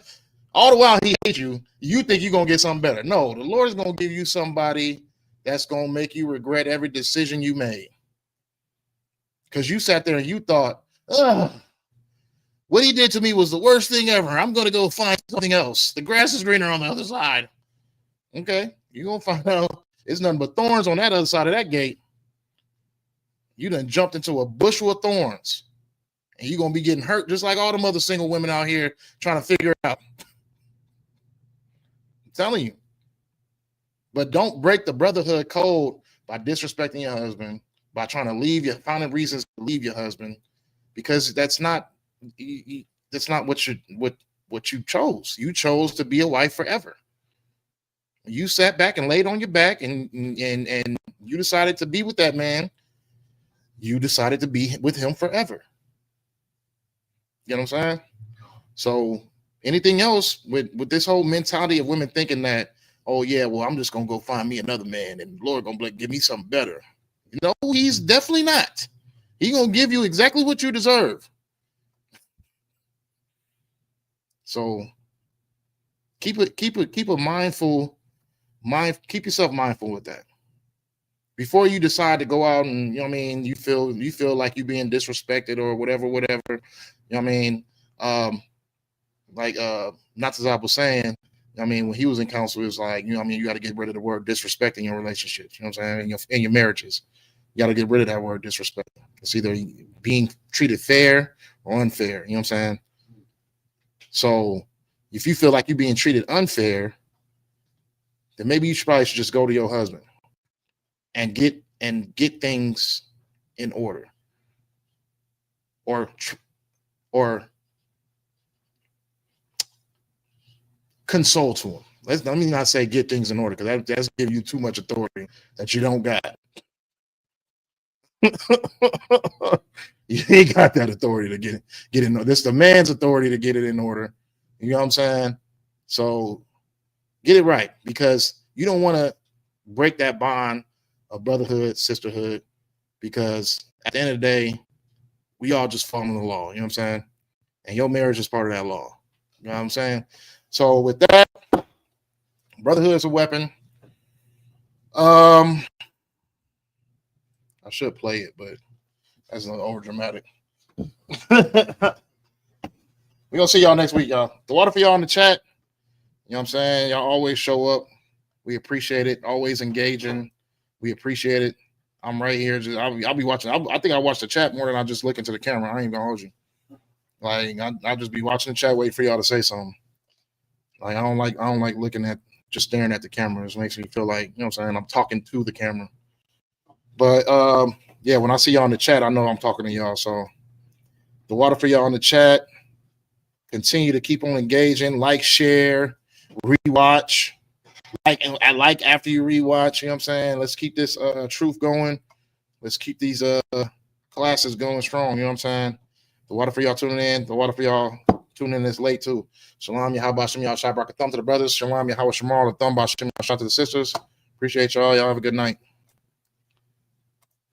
All the while he hates you, you think you're gonna get something better. No, the Lord is gonna give you somebody that's gonna make you regret every decision you made. Because you sat there and you thought, ugh, what he did to me was the worst thing ever. I'm gonna go find something else. The grass is greener on the other side. Okay, you're gonna find out it's nothing but thorns on that other side of that gate. You done jumped into a bushel of thorns. And you're going to be getting hurt just like all them other single women out here trying to figure it out. I'm telling you. But don't break the brotherhood code by disrespecting your husband, by trying to finding reasons to leave your husband, because that's not what you chose. You chose to be a wife forever. You sat back and laid on your back and you decided to be with that man. You decided to be with him forever. You know what I'm saying? So anything else with this whole mentality of women thinking that, oh yeah, well, I'm just gonna go find me another man and the Lord gonna give me something better. No, he's definitely not. He's gonna give you exactly what you deserve. So keep yourself mindful with that. Before you decide to go out and, you know what I mean, you feel like you're being disrespected or whatever, you know what I mean? Natazab was saying, I mean, when he was in counsel, it was like, you know what I mean, you got to get rid of the word disrespect in your relationships, you know what I'm saying, in your marriages. You got to get rid of that word disrespect. It's either being treated fair or unfair, you know what I'm saying? So if you feel like you're being treated unfair, then maybe you should just go to your husband and get things in order, or console to him. Let me not say get things in order, because that's giving you too much authority that you don't got. You ain't got that authority to get in order. This is the man's authority to get it in order. You know what I'm saying? So get it right, because you don't want to break that bond of brotherhood, sisterhood, because at the end of the day, we all just follow the law. You know what I'm saying? And your marriage is part of that law. You know what I'm saying? So with that, brotherhood is a weapon. I should play it, but that's over dramatic. We're gonna see y'all next week, y'all. The water for y'all in the chat. You know what I'm saying? Y'all always show up. We appreciate it. Always engaging. We appreciate it. I'm right here. I'll be watching. I think I watch the chat more than I just look into the camera. I ain't gonna hold you. Like I'll just be watching the chat, wait for y'all to say something. Like I don't like looking at, just staring at the camera. It makes me feel like, you know what I'm saying, I'm talking to the camera. But yeah, when I see y'all in the chat, I know I'm talking to y'all. So the water for y'all in the chat. Continue to keep on engaging, like, share, rewatch. Like after you rewatch, you know what I'm saying? Let's keep this truth going. Let's keep these classes going strong, you know what I'm saying? The water for y'all tuning in. The water for y'all tuning in this late too. Shalom, Yahweh, Shem, Yahweh, Shabrak, a thumb to the brothers. Shalom, Yahweh, Shemal, a thumb, Shem, shout to the sisters. Appreciate y'all. Y'all have a good night.